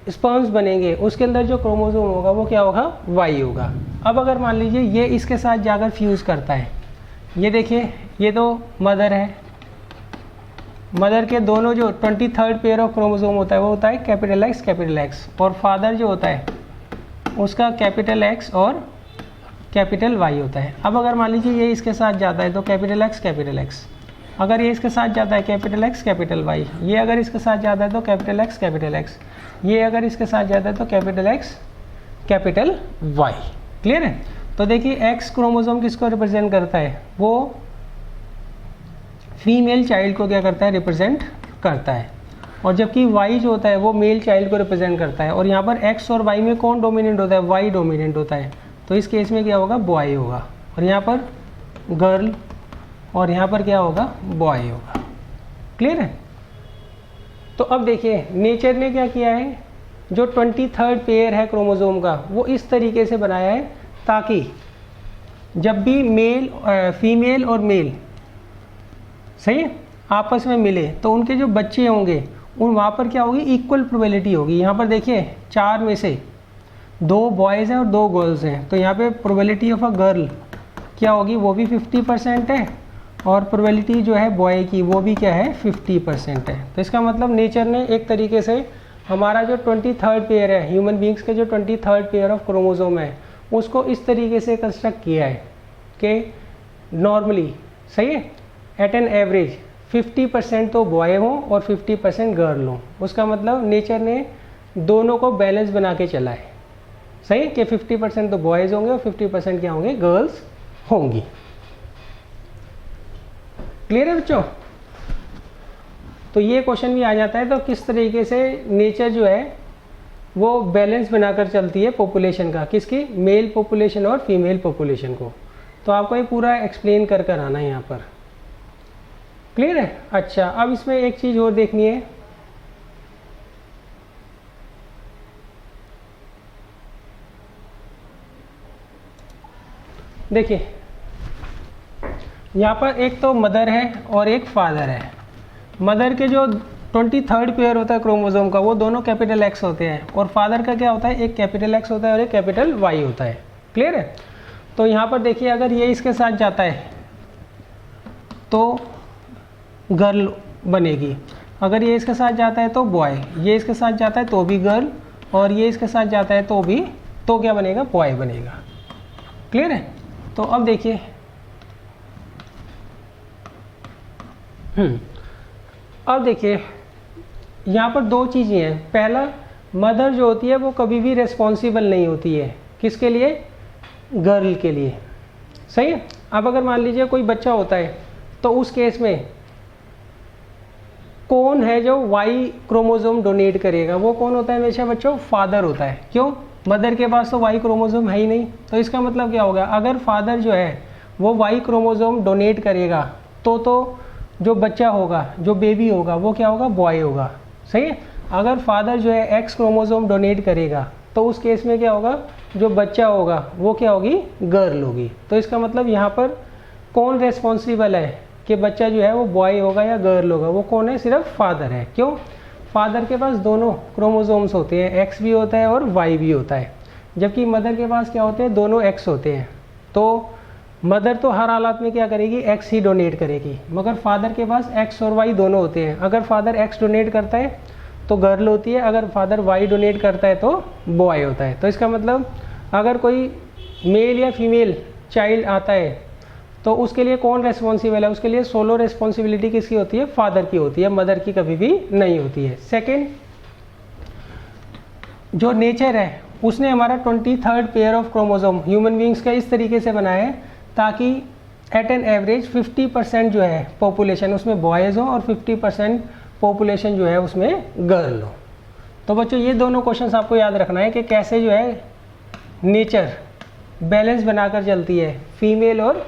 स्पर्म्स बनेंगे उसके अंदर जो क्रोमोसोम होगा वो क्या होगा, वाई होगा। अब अगर मान लीजिए ये इसके साथ जाकर फ्यूज़ करता है, ये देखिए ये तो मदर है, मदर के दोनों जो 23rd पेयर ऑफ क्रोमोसोम होता है वो होता है कैपिटल एक्स, और फादर जो होता है उसका कैपिटल एक्स और कैपिटल वाई होता है। अब अगर मान लीजिए ये इसके साथ जाता है तो कैपिटल एक्स, अगर ये इसके साथ जाता है कैपिटल एक्स कैपिटल वाई, ये अगर इसके साथ जाता है तो कैपिटल एक्स कैपिटल एक्स, ये अगर इसके साथ जाता है तो capital X capital Y. Clear है? तो देखिए एक्स क्रोमोसोम किसको रिप्रेजेंट करता है, वो फीमेल चाइल्ड को क्या करता है, रिप्रेजेंट करता है, और जबकि वाई जो होता है वो मेल चाइल्ड को रिप्रेजेंट करता है। और यहाँ पर एक्स और वाई में कौन डोमिनेंट होता है, वाई डोमिनेंट होता है, तो इस केस में क्या होगा, बॉय होगा, और यहाँ पर गर्ल, और यहाँ पर क्या होगा, बॉय होगा। क्लियर है? तो अब देखिए नेचर ने क्या किया है, जो 23rd पेयर है क्रोमोसोम का वो इस तरीके से बनाया है ताकि जब भी मेल फीमेल और मेल सही है आपस में मिले तो उनके जो बच्चे होंगे उन वहाँ पर क्या होगी, इक्वल प्रोबेबिलिटी होगी। यहाँ पर देखिए 4 में से 2 बॉयज़ हैं और 2 गर्ल्स हैं, तो यहाँ पे प्रोबेबिलिटी ऑफ अ गर्ल क्या होगी, वो भी 50% है, और प्रोबेबिलिटी जो है बॉय की वो भी क्या है, 50% है। तो इसका मतलब नेचर ने एक तरीके से हमारा जो 23rd पेयर है, ह्यूमन बींग्स के जो 23rd पेयर ऑफ क्रोमोसोम है उसको इस तरीके से कंस्ट्रक्ट किया है कि नॉर्मली सही है एट एन एवरेज 50% तो बॉय हो और 50% गर्ल हो। उसका मतलब नेचर ने दोनों को बैलेंस बना के चला है, सही कि 50% तो बॉयज़ होंगे और 50% क्या होंगे, गर्ल्स होंगी। क्लियर है बच्चों? तो ये क्वेश्चन भी आ जाता है, तो किस तरीके से नेचर जो है वो बैलेंस बनाकर चलती है पॉपुलेशन का, किसकी, मेल पॉपुलेशन और फीमेल पॉपुलेशन को। तो आपको ये पूरा एक्सप्लेन कर कर आना है यहाँ पर। क्लियर है? अच्छा, अब इसमें एक चीज़ और देखनी है, देखिए यहाँ पर एक तो मदर है और एक फादर है। मदर के जो 23rd पेयर होता है क्रोमोसोम का वो दोनों कैपिटल एक्स होते हैं, और फादर का क्या होता है, एक कैपिटल एक्स होता है और एक कैपिटल वाई होता है। क्लियर है? तो यहाँ पर देखिए अगर ये इसके साथ जाता है तो गर्ल बनेगी, अगर ये इसके साथ जाता है तो बॉय, ये इसके साथ जाता है तो भी गर्ल, और ये इसके साथ जाता है तो भी, तो क्या बनेगा, बॉय बनेगा। क्लियर है? तो अब देखिए अब देखिए यहाँ पर 2 चीज़ें हैं। पहला, मदर जो होती है वो कभी भी रिस्पॉन्सिबल नहीं होती है, किसके लिए, गर्ल के लिए। सही है? अब अगर मान लीजिए कोई बच्चा होता है तो उस केस में कौन है जो वाई क्रोमोसोम डोनेट करेगा, वो कौन होता है हमेशा बच्चों, फादर होता है। क्यों? मदर के पास तो वाई क्रोमोसोम है ही नहीं। तो इसका मतलब क्या होगा, अगर फादर जो है वो वाई क्रोमोसोम डोनेट करेगा तो जो बच्चा होगा, जो बेबी होगा वो क्या होगा, बॉय होगा। सही है? अगर फादर जो है एक्स क्रोमोसोम डोनेट करेगा तो उस केस में क्या होगा, जो बच्चा होगा वो क्या होगी, गर्ल होगी। तो इसका मतलब यहाँ पर कौन रेस्पॉन्सिबल है कि बच्चा जो है वो बॉय होगा या गर्ल होगा, वो कौन है, सिर्फ फादर है। क्यों? फादर के पास दोनों क्रोमोसोम्स होते हैं, एक्स भी होता है और वाई भी होता है, जबकि मदर के पास क्या होते हैं, दोनों एक्स होते हैं। तो मदर तो हर हालात में क्या करेगी, एक्स ही डोनेट करेगी, मगर फादर के पास एक्स और वाई दोनों होते हैं। अगर फादर एक्स डोनेट करता है तो गर्ल होती है, अगर फादर वाई डोनेट करता है तो बॉय होता है। तो इसका मतलब अगर कोई मेल या फीमेल चाइल्ड आता है तो उसके लिए कौन रेस्पॉन्सिबल है, उसके लिए सोलो रेस्पॉन्सिबिलिटी किसकी होती है, फादर की होती है, मदर की कभी भी नहीं होती है। सेकेंड, जो नेचर है उसने हमारा 23rd pair of chromosome human beings का इस तरीके से बनाया है ताकि एट एन एवरेज 50% जो है पॉपुलेशन उसमें बॉयज़ हो और 50% पॉपुलेशन जो है उसमें गर्ल हो। तो बच्चों ये दोनों क्वेश्चंस आपको याद रखना है कि कैसे जो है नेचर बैलेंस बनाकर चलती है फीमेल और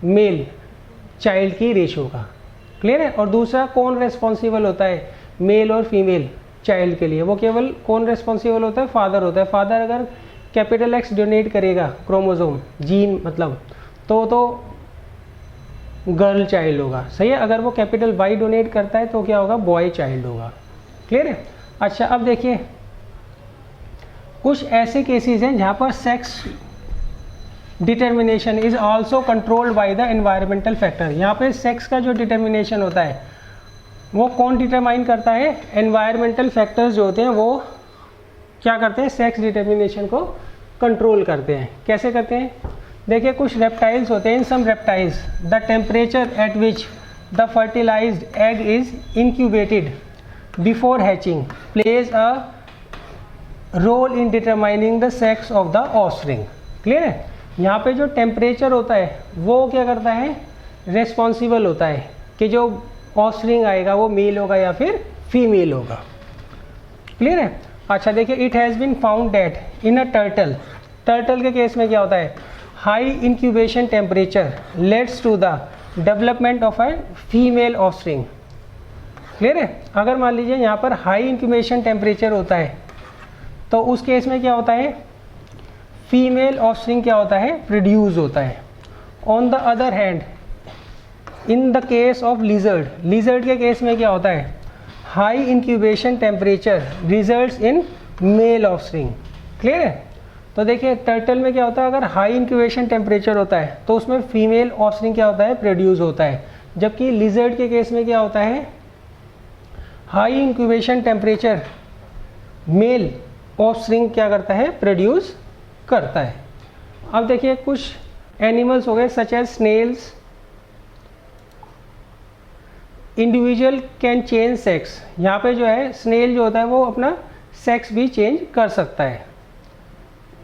मेल चाइल्ड की रेशो का। क्लियर है? और दूसरा, कौन रेस्पॉन्सिबल होता है मेल और फीमेल चाइल्ड के लिए, वो केवल कौन रेस्पॉन्सिबल होता है, फादर होता है। फादर अगर कैपिटल एक्स डोनेट करेगा क्रोमोसोम जीन मतलब तो गर्ल चाइल्ड होगा। सही है? अगर वो कैपिटल वाई डोनेट करता है तो क्या होगा, बॉय चाइल्ड होगा। क्लियर है? अच्छा, अब देखिए कुछ ऐसे केसेस हैं जहाँ पर sex determination is also controlled by the environmental factor. यहाँ पे सेक्स का जो डिटर्मिनेशन होता है वो कौन डिटरमाइन करता है, एनवायरमेंटल फैक्टर्स जो होते हैं वो क्या करते हैं, सेक्स डिटर्मिनेशन को कंट्रोल करते हैं। कैसे करते हैं? देखिए कुछ रेप्टाइल्स होते हैं, in some reptiles the temperature at which the fertilised egg is incubated before hatching plays a role in determining the sex of the offspring. Clear है? यहाँ पे जो टेम्परेचर होता है वो क्या करता है, रेस्पॉन्सिबल होता है कि जो ऑफस्प्रिंग आएगा वो मेल होगा या फिर फीमेल होगा। क्लियर है? अच्छा देखिए, it has been found that in a turtle के केस में क्या होता है, high incubation temperature leads to the development of a female offspring. Clear है? अगर मान लीजिए यहाँ पर हाई इंक्यूबेशन टेम्परेचर होता है तो उस केस में क्या होता है, फीमेल ऑफस्प्रिंग क्या होता है, प्रोड्यूस होता है। On the other hand in the case of lizard के केस में क्या होता है, high incubation temperature results in male offspring. Clear है? तो देखिए टर्टल में क्या होता है, अगर हाई इंक्यूबेशन टेम्परेचर होता है तो उसमें फीमेल ऑफस्प्रिंग क्या होता है, प्रोड्यूस होता है। जबकि लिजर्ड के केस में क्या होता है, high incubation temperature male offspring क्या करता है, प्रोड्यूस करता है। अब देखिए कुछ एनिमल्स हो गए such as snails, individual can change sex. यहाँ पे जो है स्नेल जो होता है वो अपना सेक्स भी चेंज कर सकता है।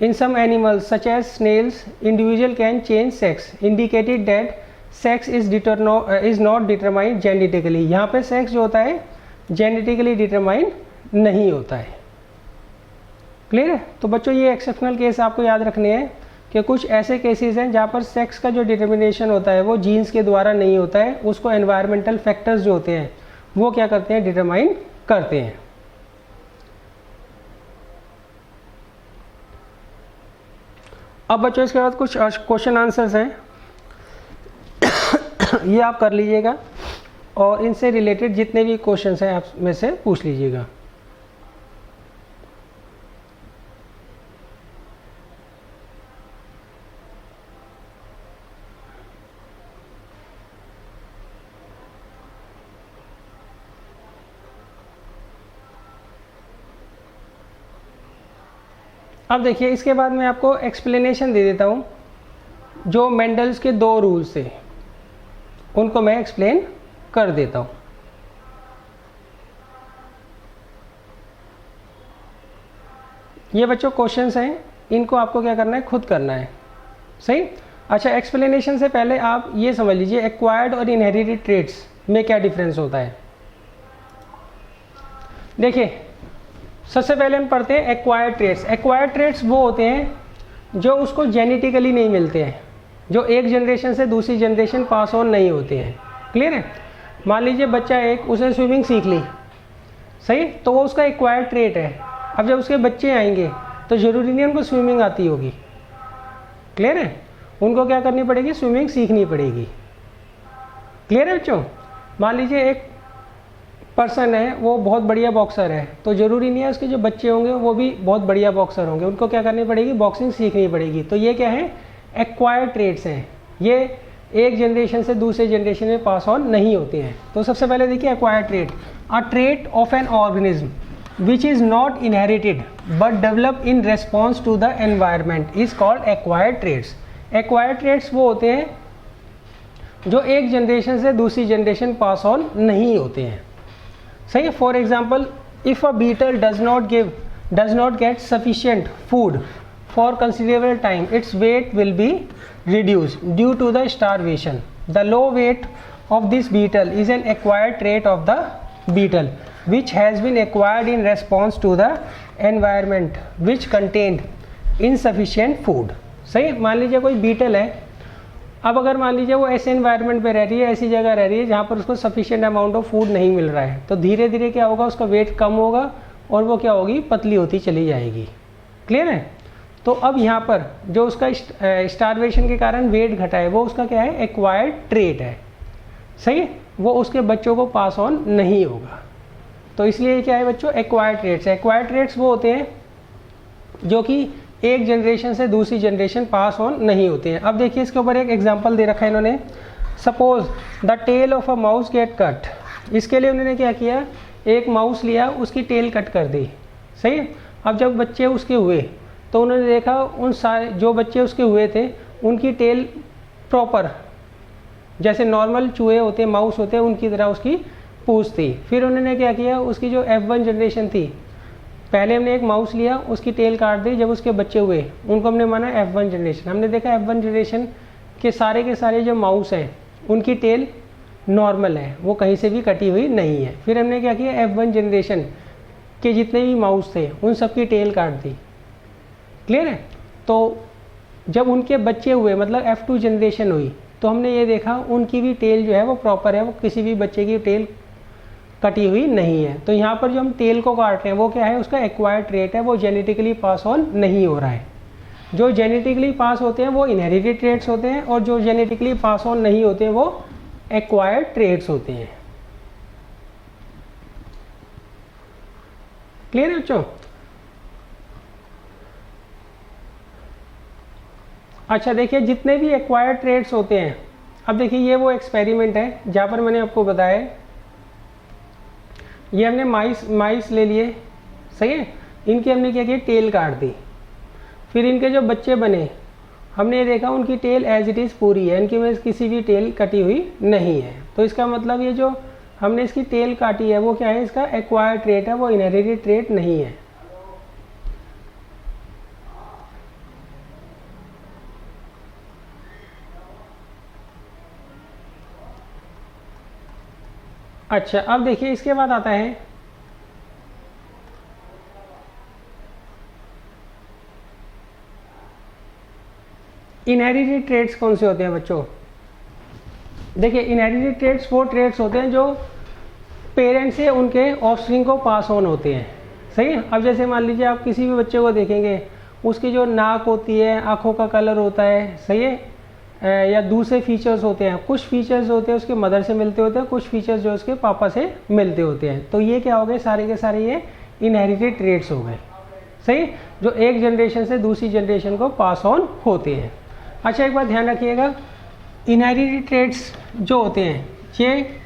In some animals such as snails individual can change sex indicated that sex is not determined genetically. यहाँ पे सेक्स जो होता है जेनेटिकली डिटरमाइंड नहीं होता है। क्लियर है? तो बच्चों ये एक्सेप्शनल केस आपको याद रखने हैं कि कुछ ऐसे केसेस हैं जहाँ पर सेक्स का जो डिटर्मिनेशन होता है वो जीन्स के द्वारा नहीं होता है, उसको एनवायरमेंटल फैक्टर्स जो होते हैं वो क्या करते हैं, डिटरमाइन करते हैं। अब बच्चों इसके बाद कुछ क्वेश्चन आंसर्स हैं ये आप कर लीजिएगा और इनसे रिलेटेड जितने भी क्वेश्चंस हैं आप में से पूछ लीजिएगा। अब देखिए इसके बाद मैं आपको एक्सप्लेनेशन दे देता हूँ, जो मेंडल्स के 2 रूल्स थे उनको मैं एक्सप्लेन कर देता हूँ। ये बच्चों क्वेश्चंस हैं, इनको आपको क्या करना है, खुद करना है। सही? अच्छा एक्सप्लेनेशन से पहले आप ये समझ लीजिए एक्वायर्ड और इनहेरिटेड ट्रेट्स में क्या डिफरेंस होता है। देखिए सबसे पहले हम पढ़ते हैं एक्वायर्ड ट्रेट्स। एक्वायर्ड ट्रेट्स वो होते हैं जो उसको जेनेटिकली नहीं मिलते हैं, जो एक जनरेशन से दूसरी जनरेशन पास ऑन नहीं होते हैं। क्लियर है? मान लीजिए बच्चा एक, उसने स्विमिंग सीख ली, सही, तो वो उसका एक्वायर्ड ट्रेट है। अब जब उसके बच्चे आएंगे तो ज़रूरी नहीं उनको स्विमिंग आती होगी। क्लियर है? उनको क्या करनी पड़ेगी, स्विमिंग सीखनी पड़ेगी। क्लियर है बच्चों? मान लीजिए एक पर्सन है वो बहुत बढ़िया बॉक्सर है, तो ज़रूरी नहीं है उसके जो बच्चे होंगे वो भी बहुत बढ़िया बॉक्सर होंगे, उनको क्या करनी पड़ेगी, बॉक्सिंग सीखनी पड़ेगी। तो ये क्या है, एक्वायर्ड ट्रेट्स हैं, ये एक जनरेशन से दूसरे जनरेशन में पास ऑन नहीं होते हैं। तो सबसे पहले देखिए acquired trait, a trait of an organism which is not inherited but develop in response to the environment is called acquired traits. Acquired traits वो होते हैं जो एक जनरेशन से दूसरी जनरेशन पास ऑन नहीं होते हैं। सही है? For example if a beetle does not get sufficient food for considerable time, its weight will be reduced due to the starvation. The low weight of this beetle is an acquired trait of the beetle which has been acquired in response to the environment which contained insufficient food. सही? मान लीजिए कोई beetle है, अब अगर मान लीजिए वो ऐसे एनवायरनमेंट पे रह रही है, ऐसी जगह रह रही है जहाँ पर उसको सफिशिएंट अमाउंट ऑफ फूड नहीं मिल रहा है, तो धीरे धीरे क्या होगा, उसका वेट कम होगा और वो क्या होगी, पतली होती चली जाएगी। क्लियर है? तो अब यहाँ पर जो उसका स्टारवेशन के कारण वेट घटा है वो उसका क्या है, एक्वायर्ड ट्रेट है। सही है? वो उसके बच्चों को पास ऑन नहीं होगा, तो इसलिए क्या है बच्चों, एक्वायर्ड ट्रेट्स। एक्वायर्ड ट्रेट्स वो होते हैं जो कि एक जनरेशन से दूसरी जनरेशन पास ऑन नहीं होते हैं। अब देखिए इसके ऊपर एक एग्जांपल दे रखा है इन्होंने, suppose the tail of a mouse get cut. इसके लिए उन्होंने क्या किया, एक माउस लिया, उसकी टेल कट कर दी। सही है? अब जब बच्चे उसके हुए तो उन्होंने देखा उन सारे जो बच्चे उसके हुए थे उनकी टेल प्रॉपर जैसे नॉर्मल चूहे होते हैं, माउस होते हैं, उनकी तरह उसकी पूंछ थी। फिर उन्होंने क्या किया, उसकी जो F1 जनरेशन थी, पहले हमने एक माउस लिया, उसकी टेल काट दी, जब उसके बच्चे हुए उनको हमने माना F1 जनरेशन। हमने देखा F1 जनरेशन के सारे जो माउस हैं उनकी टेल नॉर्मल है, वो कहीं से भी कटी हुई नहीं है। फिर हमने क्या किया, F1 जनरेशन के जितने भी माउस थे उन सब की टेल काट दी। क्लियर है? तो जब उनके बच्चे हुए, मतलब F2 जनरेशन हुई, तो हमने ये देखा उनकी भी टेल जो है वो प्रॉपर है, वो किसी भी बच्चे की टेल कटी हुई नहीं है। तो यहाँ पर जो हम टेल को काट रहे हैं वो क्या है, उसका एक्वायर्ड ट्रेट है, वो जेनेटिकली पास ऑन नहीं हो रहा है। जो जेनेटिकली पास होते हैं वो इनहेरिटेड ट्रेट्स होते हैं, और जो जेनेटिकली पास ऑन नहीं होते हैं वो एक्वायर्ड ट्रेट्स होते हैं। क्लियर है बच्चों? अच्छा देखिए, जितने भी एक्वायर्ड ट्रेट्स होते हैं, अब देखिए ये वो एक्सपेरिमेंट है जहाँ पर मैंने आपको बताया, ये हमने माइस ले लिए, सही है, इनकी हमने क्या किया, टेल काट दी। फिर इनके जो बच्चे बने, हमने ये देखा उनकी टेल एज इट इज़ पूरी है, इनकी में किसी भी टेल कटी हुई नहीं है। तो इसका मतलब ये जो हमने इसकी टेल काटी है वो क्या है, इसका एक्वायर्ड ट्रेट है, वो इनहेरिटेड ट्रेट नहीं है। अच्छा अब देखिए इसके बाद आता है इनहेरिटेड ट्रेट्स। कौन से होते हैं बच्चों? देखिए इनहेरिटेड ट्रेट्स वो ट्रेट्स होते हैं जो पेरेंट्स से उनके ऑफस्प्रिंग को पास ऑन होते हैं, सही है। अब जैसे मान लीजिए आप किसी भी बच्चे को देखेंगे, उसकी जो नाक होती है, आँखों का कलर होता है, सही है, या दूसरे फीचर्स होते हैं, कुछ फीचर्स होते हैं उसके मदर से मिलते होते हैं, कुछ फीचर्स जो उसके पापा से मिलते होते हैं। तो ये क्या हो गए, सारे के सारे ये इनहेरिटेड ट्रेट्स हो गए, सही, जो एक जनरेशन से दूसरी जनरेशन को पास ऑन होते हैं। अच्छा एक बात ध्यान रखिएगा, इनहेरिटेड ट्रेट्स जो होते हैं ये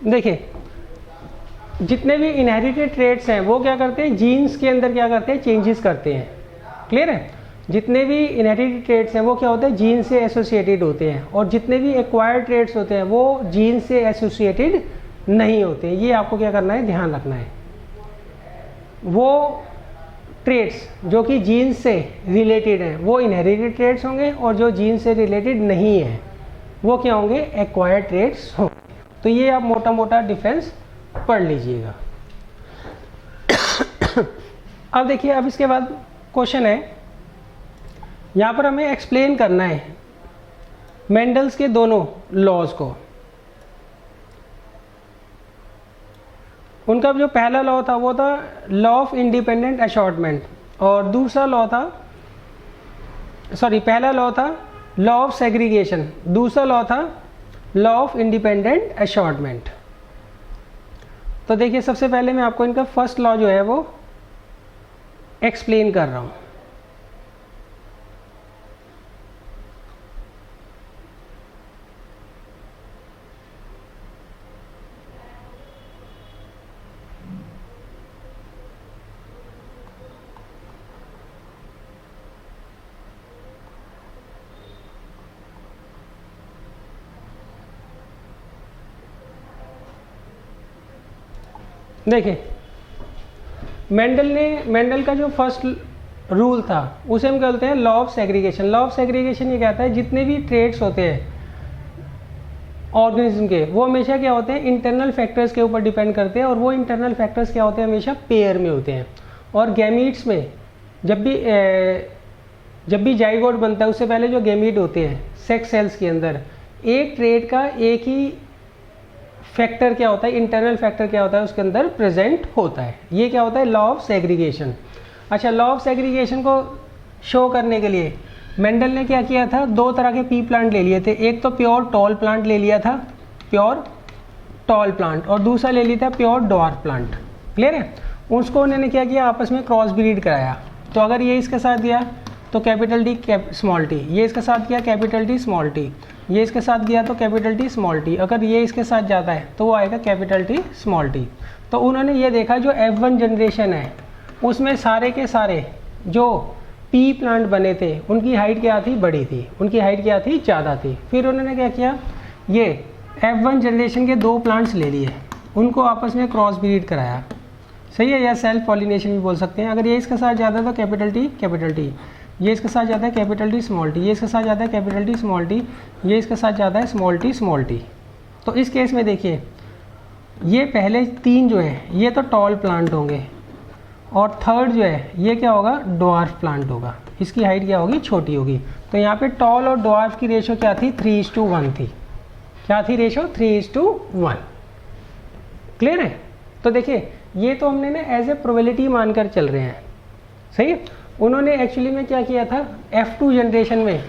देखिए जितने भी इनहेरिटेड ट्रेट्स हैं वो क्या करते हैं, जीन्स के अंदर क्या करते हैं, चेंजेस करते हैं। क्लियर है? जितने भी इनहेरिटेड ट्रेट्स हैं वो क्या होते हैं, जीन से एसोसिएटेड होते हैं, और जितने भी एक्वायर्ड ट्रेट्स होते हैं वो जीन से एसोसिएटेड नहीं होते। ये आपको क्या करना है, ध्यान रखना है। वो ट्रेट्स जो कि जीन से रिलेटेड हैं वो इनहेरिटेड ट्रेट्स होंगे, और जो जीन से रिलेटेड नहीं है वो क्या होंगे, एक्वायर्ड ट्रेट्स होंगे। तो ये आप मोटा मोटा डिफरेंस पढ़ लीजिएगा। अब देखिए, अब इसके बाद क्वेश्चन है, यहाँ पर हमें एक्सप्लेन करना है मेंडल्स के दोनों लॉज को। उनका जो पहला लॉ था वो था लॉ ऑफ इंडिपेंडेंट असॉर्टमेंट, और दूसरा लॉ था, पहला लॉ था लॉ ऑफ सेग्रीगेशन, दूसरा लॉ था लॉ ऑफ इंडिपेंडेंट असॉर्टमेंट। तो देखिए सबसे पहले मैं आपको इनका फर्स्ट लॉ जो है वो एक्सप्लेन कर रहा हूँ। देखिए मेंडल का जो फर्स्ट रूल था उसे हम कहते हैं law of segregation. Law of segregation ये कहता है जितने भी ट्रेट्स होते हैं ऑर्गेनिज्म के, वो हमेशा क्या होते हैं, इंटरनल फैक्टर्स के ऊपर डिपेंड करते हैं, और वो इंटरनल फैक्टर्स क्या होते हैं, हमेशा पेयर में होते हैं। और गैमीट्स में जब भी जाइगोट बनता है उससे पहले जो गैमीट होते हैं सेक्स सेल्स के अंदर, एक ट्रेट का एक ही फैक्टर क्या होता है, इंटरनल फैक्टर क्या होता है, उसके अंदर प्रेजेंट होता है। ये क्या होता है, लॉ ऑफ सेग्रीगेशन। अच्छा, लॉ ऑफ सेग्रीगेशन को शो करने के लिए मेंडल ने क्या किया था, दो तरह के पी प्लांट ले लिए थे। एक तो प्योर टॉल प्लांट ले लिया था, प्योर टॉल प्लांट, और दूसरा ले लिया था प्योर ड्वार्फ प्लांट। क्लियर है? उसको उन्होंने क्या किया, आपस में क्रॉस ब्रीड कराया। तो अगर ये इसके साथ गया तो कैपिटल डी स्मॉल टी, ये इसके साथ गया कैपिटल टी स्मॉल टी, ये इसके साथ गया तो कैपिटल टी स्मॉल टी, अगर ये इसके साथ जाता है तो वो आएगा कैपिटल टी स्मॉल टी। तो उन्होंने ये देखा जो F1 जनरेशन है उसमें सारे के सारे जो पी प्लांट बने थे उनकी हाइट क्या थी, बड़ी थी, उनकी हाइट क्या थी, ज़्यादा थी। फिर उन्होंने क्या किया, ये F1 जनरेशन के 2 प्लांट्स ले लिए, उनको आपस में क्रॉस ब्रीड कराया, सही है, या सेल्फ पॉलिनेशन भी बोल सकते हैं। अगर ये इसके साथ जाता है तो कैपिटल टी, ये इसके साथ जाता है कैपिटल टी स्मॉल टी, ये इसके साथ जाता है कैपिटल टी स्मॉल टी, ये इसके साथ जाता है स्मॉल टी। तो इस केस में देखिए ये पहले 3 जो है ये तो टॉल प्लांट होंगे और थर्ड जो है ये क्या होगा, ड्वार्फ प्लांट होगा, इसकी हाइट क्या होगी, छोटी होगी। तो यहाँ पे टॉल और ड्वार्फ की रेशो क्या थी, 3:1 थी। क्या थी रेशो, 3:1। क्लियर है। तो देखिए ये तो हमने ना एज ए प्रोबेबिलिटी मानकर चल रहे हैं, सही है। उन्होंने एक्चुअली में क्या किया था, F2 जनरेशन में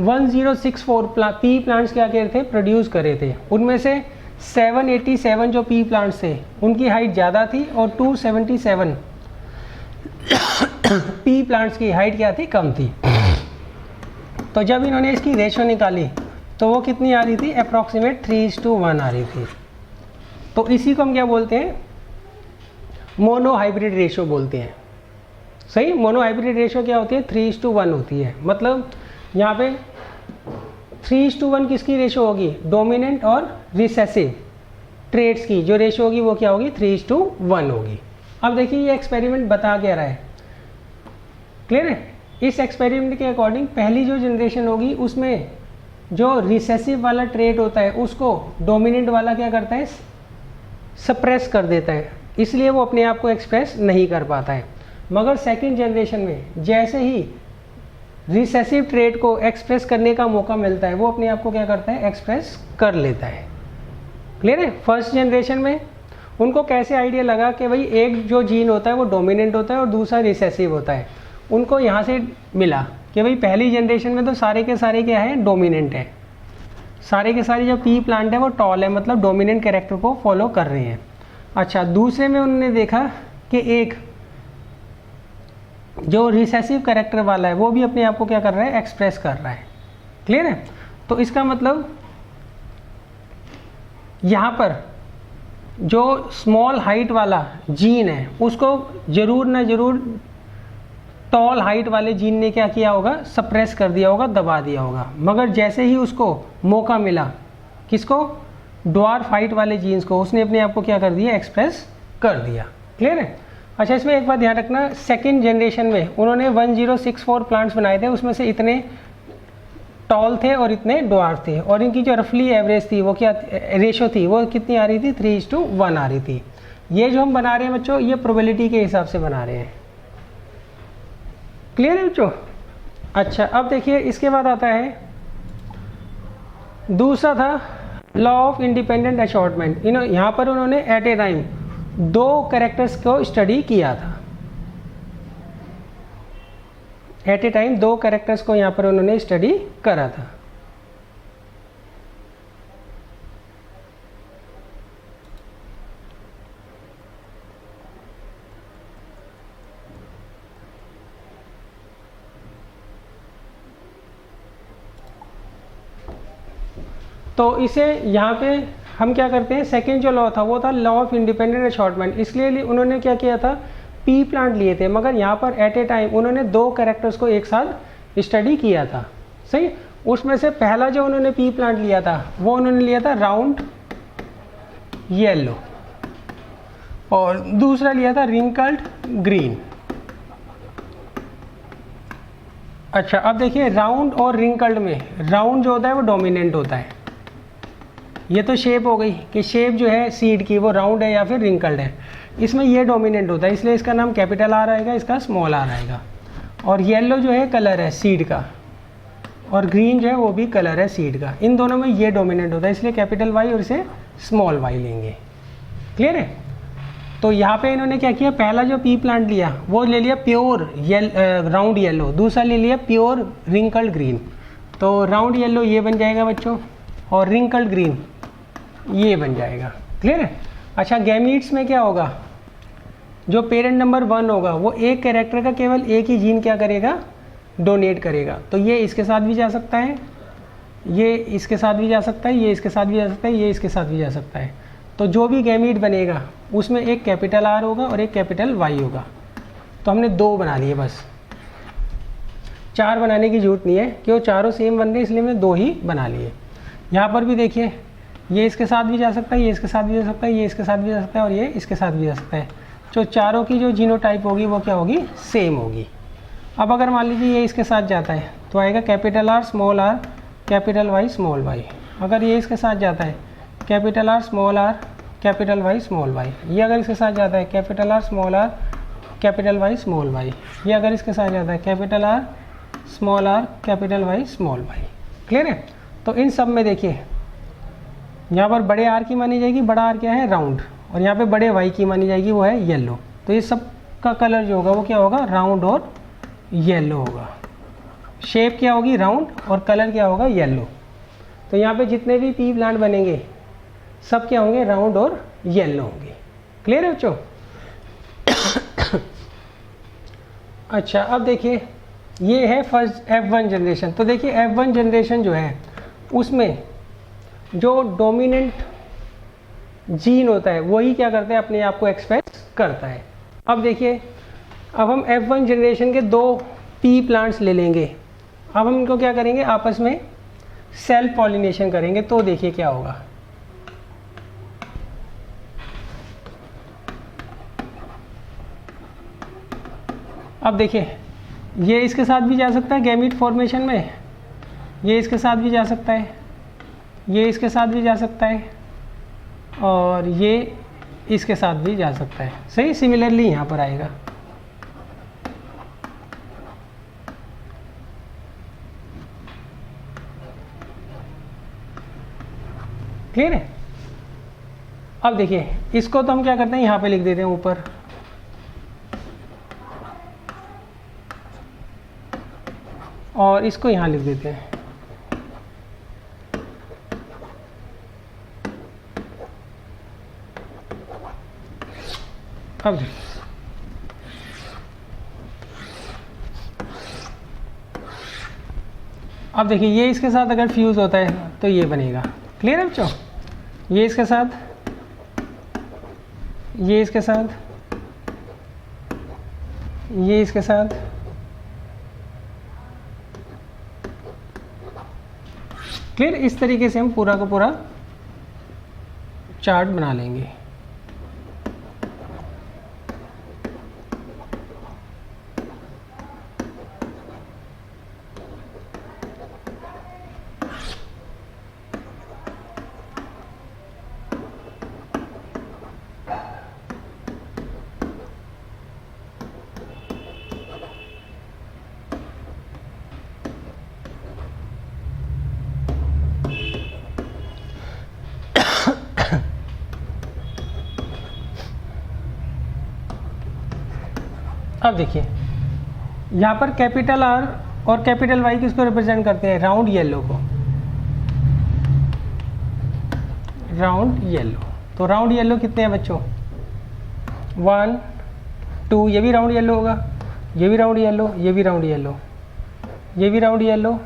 1064 पी प्लांट्स क्या कर रहे थे, प्रोड्यूस कर रहे थे। उनमें से 787 जो पी प्लांट्स थे उनकी हाइट ज़्यादा थी और 277 पी प्लांट्स की हाइट क्या थी, कम थी। तो जब इन्होंने इसकी रेशो निकाली तो वो कितनी आ रही थी, अप्रॉक्सीमेट 3:1 आ रही थी। तो इसी को हम क्या बोलते हैं, मोनो हाइब्रिड रेशो बोलते हैं, सही। मोनो हाइब्रिड रेशो क्या होती है, 3:1 होती है। मतलब यहाँ पे 3:1 किसकी रेशो होगी, डोमिनेंट और रिसेसिव ट्रेड्स की जो रेशो होगी वो क्या होगी, 3:1 होगी। अब देखिए ये एक्सपेरिमेंट बता क्या रहा है, क्लियर है। इस एक्सपेरिमेंट के अकॉर्डिंग पहली जो जनरेशन होगी उसमें जो रिसेसिव वाला ट्रेड होता है उसको डोमिनेंट वाला क्या करता है, सप्रेस कर देता है, इसलिए वो अपने आप को एक्सप्रेस नहीं कर पाता है। मगर सेकंड जनरेशन में जैसे ही रिसेसिव ट्रेड को एक्सप्रेस करने का मौका मिलता है वो अपने आप को क्या करता है, एक्सप्रेस कर लेता है। क्लियर है। फर्स्ट जनरेशन में उनको कैसे आइडिया लगा कि भाई एक जो जीन होता है वो डोमिनेंट होता है और दूसरा रिसेसिव होता है। उनको यहाँ से मिला कि भाई पहली जनरेशन में तो सारे के सारे क्या है, डोमिनेंट है, सारे के सारे जो पी प्लांट है वो टॉल है, मतलब डोमिनेंट कैरेक्टर को फॉलो कर रहे हैं। अच्छा, दूसरे में उन्होंने देखा कि एक जो रिसेसिव कैरेक्टर वाला है वो भी अपने आप को क्या कर रहा है, एक्सप्रेस कर रहा है। क्लियर है। तो इसका मतलब यहाँ पर जो स्मॉल हाइट वाला जीन है उसको जरूर ना जरूर टॉल हाइट वाले जीन ने क्या किया होगा, सप्रेस कर दिया होगा, दबा दिया होगा। मगर जैसे ही उसको मौका मिला, किसको, ड्वार्फ हाइट वाले जीन्स को, उसने अपने आप को क्या कर दिया, एक्सप्रेस कर दिया। क्लियर है। अच्छा, इसमें एक बात ध्यान रखना, सेकेंड जनरेशन में उन्होंने 1064 प्लांट्स बनाए थे, उसमें से इतने टॉल थे और इतने ड्वार्फ थे, और इनकी जो रफली एवरेज थी वो क्या रेशो थी, वो कितनी आ रही थी, 3:1 आ रही थी। ये जो हम बना रहे हैं बच्चों, ये प्रोबेबिलिटी के हिसाब से बना रहे हैं। क्लियर है बच्चों। अच्छा, अब देखिए इसके बाद आता है दूसरा था लॉ ऑफ इंडिपेंडेंट असॉर्टमेंट। यहाँ पर उन्होंने एट ए टाइम 2 कैरेक्टर्स को स्टडी किया था, एट ए टाइम 2 कैरेक्टर्स को यहाँ पर उन्होंने स्टडी करा था। तो इसे यहाँ पे हम क्या करते हैं, सेकेंड जो लॉ था वो था लॉ ऑफ इंडिपेंडेंट असॉर्टमेंट। इसलिए उन्होंने क्या किया था, पी प्लांट लिए थे, मगर यहाँ पर एट ए टाइम उन्होंने 2 कैरेक्टर्स को एक साथ स्टडी किया था, सही। उसमें से पहला जो उन्होंने पी प्लांट लिया था वो उन्होंने लिया था राउंड येलो, और दूसरा लिया था रिंकल्ड ग्रीन। अच्छा, अब देखिए राउंड और रिंकल्ड में राउंड जो होता है वो डोमिनेंट होता है। ये तो शेप हो गई कि शेप जो है सीड की वो राउंड है या फिर रिंकल्ड है, इसमें ये डोमिनेंट होता है, इसलिए इसका नाम कैपिटल आर आएगा, इसका स्मॉल आर आएगा। और येलो जो है कलर है सीड का, और ग्रीन जो है वो भी कलर है सीड का। इन दोनों में ये डोमिनेंट होता है, इसलिए कैपिटल वाई और इसे स्मॉल वाई लेंगे। क्लियर है। तो यहाँ पे इन्होंने क्या किया, पहला जो पी प्लांट लिया वो ले लिया प्योर राउंड येलो, दूसरा ले लिया प्योर रिंकल्ड ग्रीन। तो राउंड येलो ये बन जाएगा बच्चों, और रिंकल्ड ग्रीन ये बन जाएगा। क्लियर है। अच्छा, गैमीट्स में क्या होगा, जो पेरेंट नंबर 1 होगा वो एक कैरेक्टर का केवल एक ही जीन क्या करेगा, डोनेट करेगा। तो ये इसके साथ भी जा सकता है, ये इसके साथ भी जा सकता है, ये इसके साथ भी जा सकता है, ये इसके साथ भी जा सकता है। तो जो भी गैमीट बनेगा उसमें एक कैपिटल R होगा और एक कैपिटल Y होगा। तो हमने 2 बना लिए, बस 4 बनाने की ज़रूरत नहीं है, क्यों चारों सेम बन रहे इसलिए हमने 2 ही बना लिए। यहाँ पर भी देखिए, ये इसके साथ भी जा सकता है, ये इसके साथ भी जा सकता है, ये इसके साथ भी जा सकता है और ये इसके साथ भी जा सकता है। तो चारों की जो जीनोटाइप होगी वो क्या होगी, सेम होगी। अब अगर मान लीजिए ये इसके साथ जाता है तो आएगा capital R small r capital Y small y। अगर ये इसके साथ जाता है capital R small r capital Y small y। ये अगर इसके साथ जाता है capital R small r capital Y small y। ये अगर इसके साथ जाता है capital R small r capital Y small y। Clear है। तो इन सब में देखिए यहाँ पर बड़े R की मानी जाएगी, बड़ा R क्या है, राउंड, और यहाँ पे बड़े Y की मानी जाएगी वो है येलो। तो ये सब का कलर जो होगा वो क्या होगा, राउंड और येलो होगा। शेप क्या होगी, राउंड, और कलर क्या होगा, येलो। तो यहाँ पे जितने भी पी प्लांट बनेंगे सब क्या होंगे, राउंड और येलो होंगे। क्लियर है बच्चों। अच्छा, अब देखिए ये है फर्स्ट F1 जनरेशन। तो देखिए F1 जनरेशन जो है उसमें जो डोमिनेंट जीन होता है वही क्या करता है, अपने आप को एक्सप्रेस करता है। अब देखिए, अब हम F1 जनरेशन के 2 पी प्लांट्स ले लेंगे। अब हम इनको क्या करेंगे, आपस में सेल्फ पॉलिनेशन करेंगे। तो देखिए क्या होगा, अब देखिए ये इसके साथ भी जा सकता है गैमीट फॉर्मेशन में, ये इसके साथ भी जा सकता है, ये इसके साथ भी जा सकता है और ये इसके साथ भी जा सकता है। सही, सिमिलरली यहाँ पर आएगा। क्लियर है। अब देखिए इसको तो हम क्या करते हैं, यहाँ पे लिख देते हैं ऊपर, और इसको यहाँ लिख देते हैं। अब देखिए ये इसके साथ अगर फ्यूज़ होता है तो ये बनेगा। क्लियर है बच्चों। ये इसके साथ, ये इसके साथ, ये इसके साथ, क्लियर। इस तरीके से हम पूरा का पूरा चार्ट बना लेंगे। अब देखिए यहाँ पर कैपिटल R और कैपिटल Y किसको रिप्रेजेंट करते हैं, राउंड येलो को, राउंड येलो। तो राउंड येलो कितने हैं बच्चों, 1 2, ये भी राउंड येलो होगा, ये भी राउंड येलो, ये भी राउंड येलो, ये भी राउंड येलो,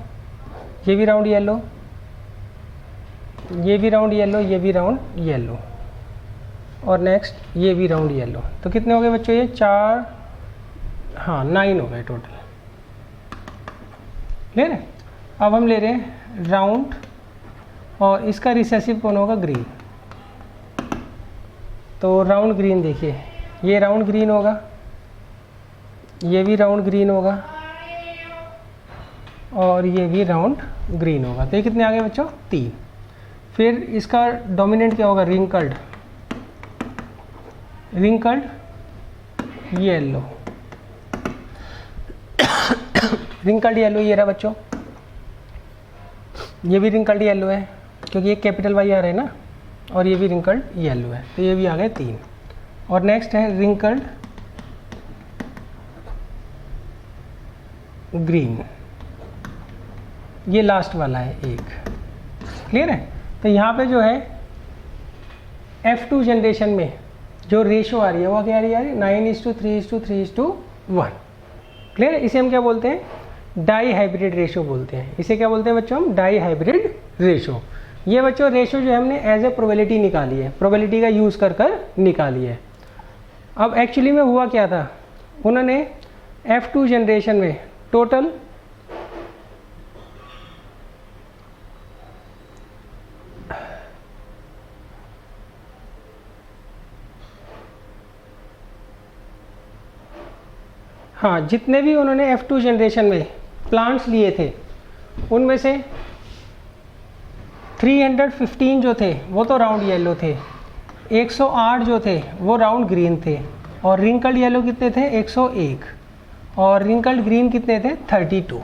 ये भी राउंड येलो, ये भी राउंड येलो, ये भी राउंड येलो, और नेक्स्ट ये भी राउंड येलो। तो कितने हो गए बच्चों, ये 4, हाँ 9 हो गए टोटल। क्लियर है। अब हम ले रहे हैं राउंड, और इसका रिसेसिव कौन होगा, ग्रीन। तो राउंड ग्रीन, देखिए ये राउंड ग्रीन होगा, ये भी राउंड ग्रीन होगा, और ये भी राउंड ग्रीन होगा। तो ये कितने आ गए बच्चों, 3। फिर इसका डोमिनेंट क्या होगा, wrinkled, wrinkled yellow, wrinkled yellow ये रहा बच्चों, ये भी रिंकल्ड येलो है क्योंकि ये कैपिटल वाई आ रहा है ना, और ये भी रिंकल्ड येलो है। तो ये भी आ गए 3। और नेक्स्ट है रिंकल्ड ग्रीन, ये लास्ट वाला है 1। क्लियर है। तो यहाँ पे जो है F2 जनरेशन में जो रेशो आ रही है वो क्या आ रही है, 9:3:3:1। क्लियर है? इसे हम क्या बोलते हैं, डाई हाइब्रिड रेशो बोलते हैं। इसे क्या बोलते हैं बच्चों हम, डाई हाइब्रिड रेशो। ये बच्चों रेशो जो है हमने एज ए प्रोबेबिलिटी निकाली है, प्रोबेबिलिटी का यूज़ कर कर निकाली है। अब एक्चुअली में हुआ क्या था, उन्होंने F2 जनरेशन में टोटल हाँ जितने भी उन्होंने F2 जनरेशन में प्लांट्स लिए थे उनमें से 315 जो थे वो तो राउंड येलो थे, 108 जो थे वो राउंड ग्रीन थे, और रिंकल्ड येलो कितने थे, 101, और रिंकल्ड ग्रीन कितने थे, 32।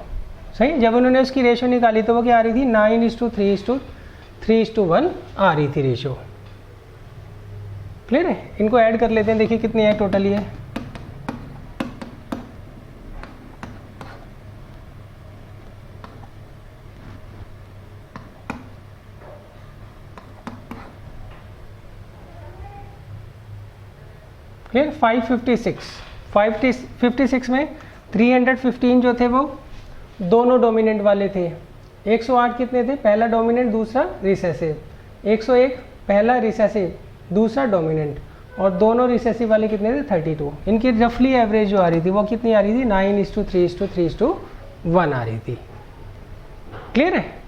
सही। जब उन्होंने उसकी रेशो निकाली तो वो क्या आ रही थी, 9:3:3:1 आ रही थी रेशो। क्लियर है? इनको ऐड कर लेते हैं, देखिए कितनी है टोटल ये। क्लियर? 556 में 315 जो थे वो दोनों डोमिनेंट वाले थे, 108 कितने थे, पहला डोमिनेंट दूसरा रिसेसिव, 101 पहला रिसेसिव दूसरा डोमिनेंट, और दोनों रिसेसिव वाले कितने थे, 32। इनकी रफली एवरेज जो आ रही थी वो कितनी आ रही थी, 9:3:3:1 आ रही थी। क्लियर है?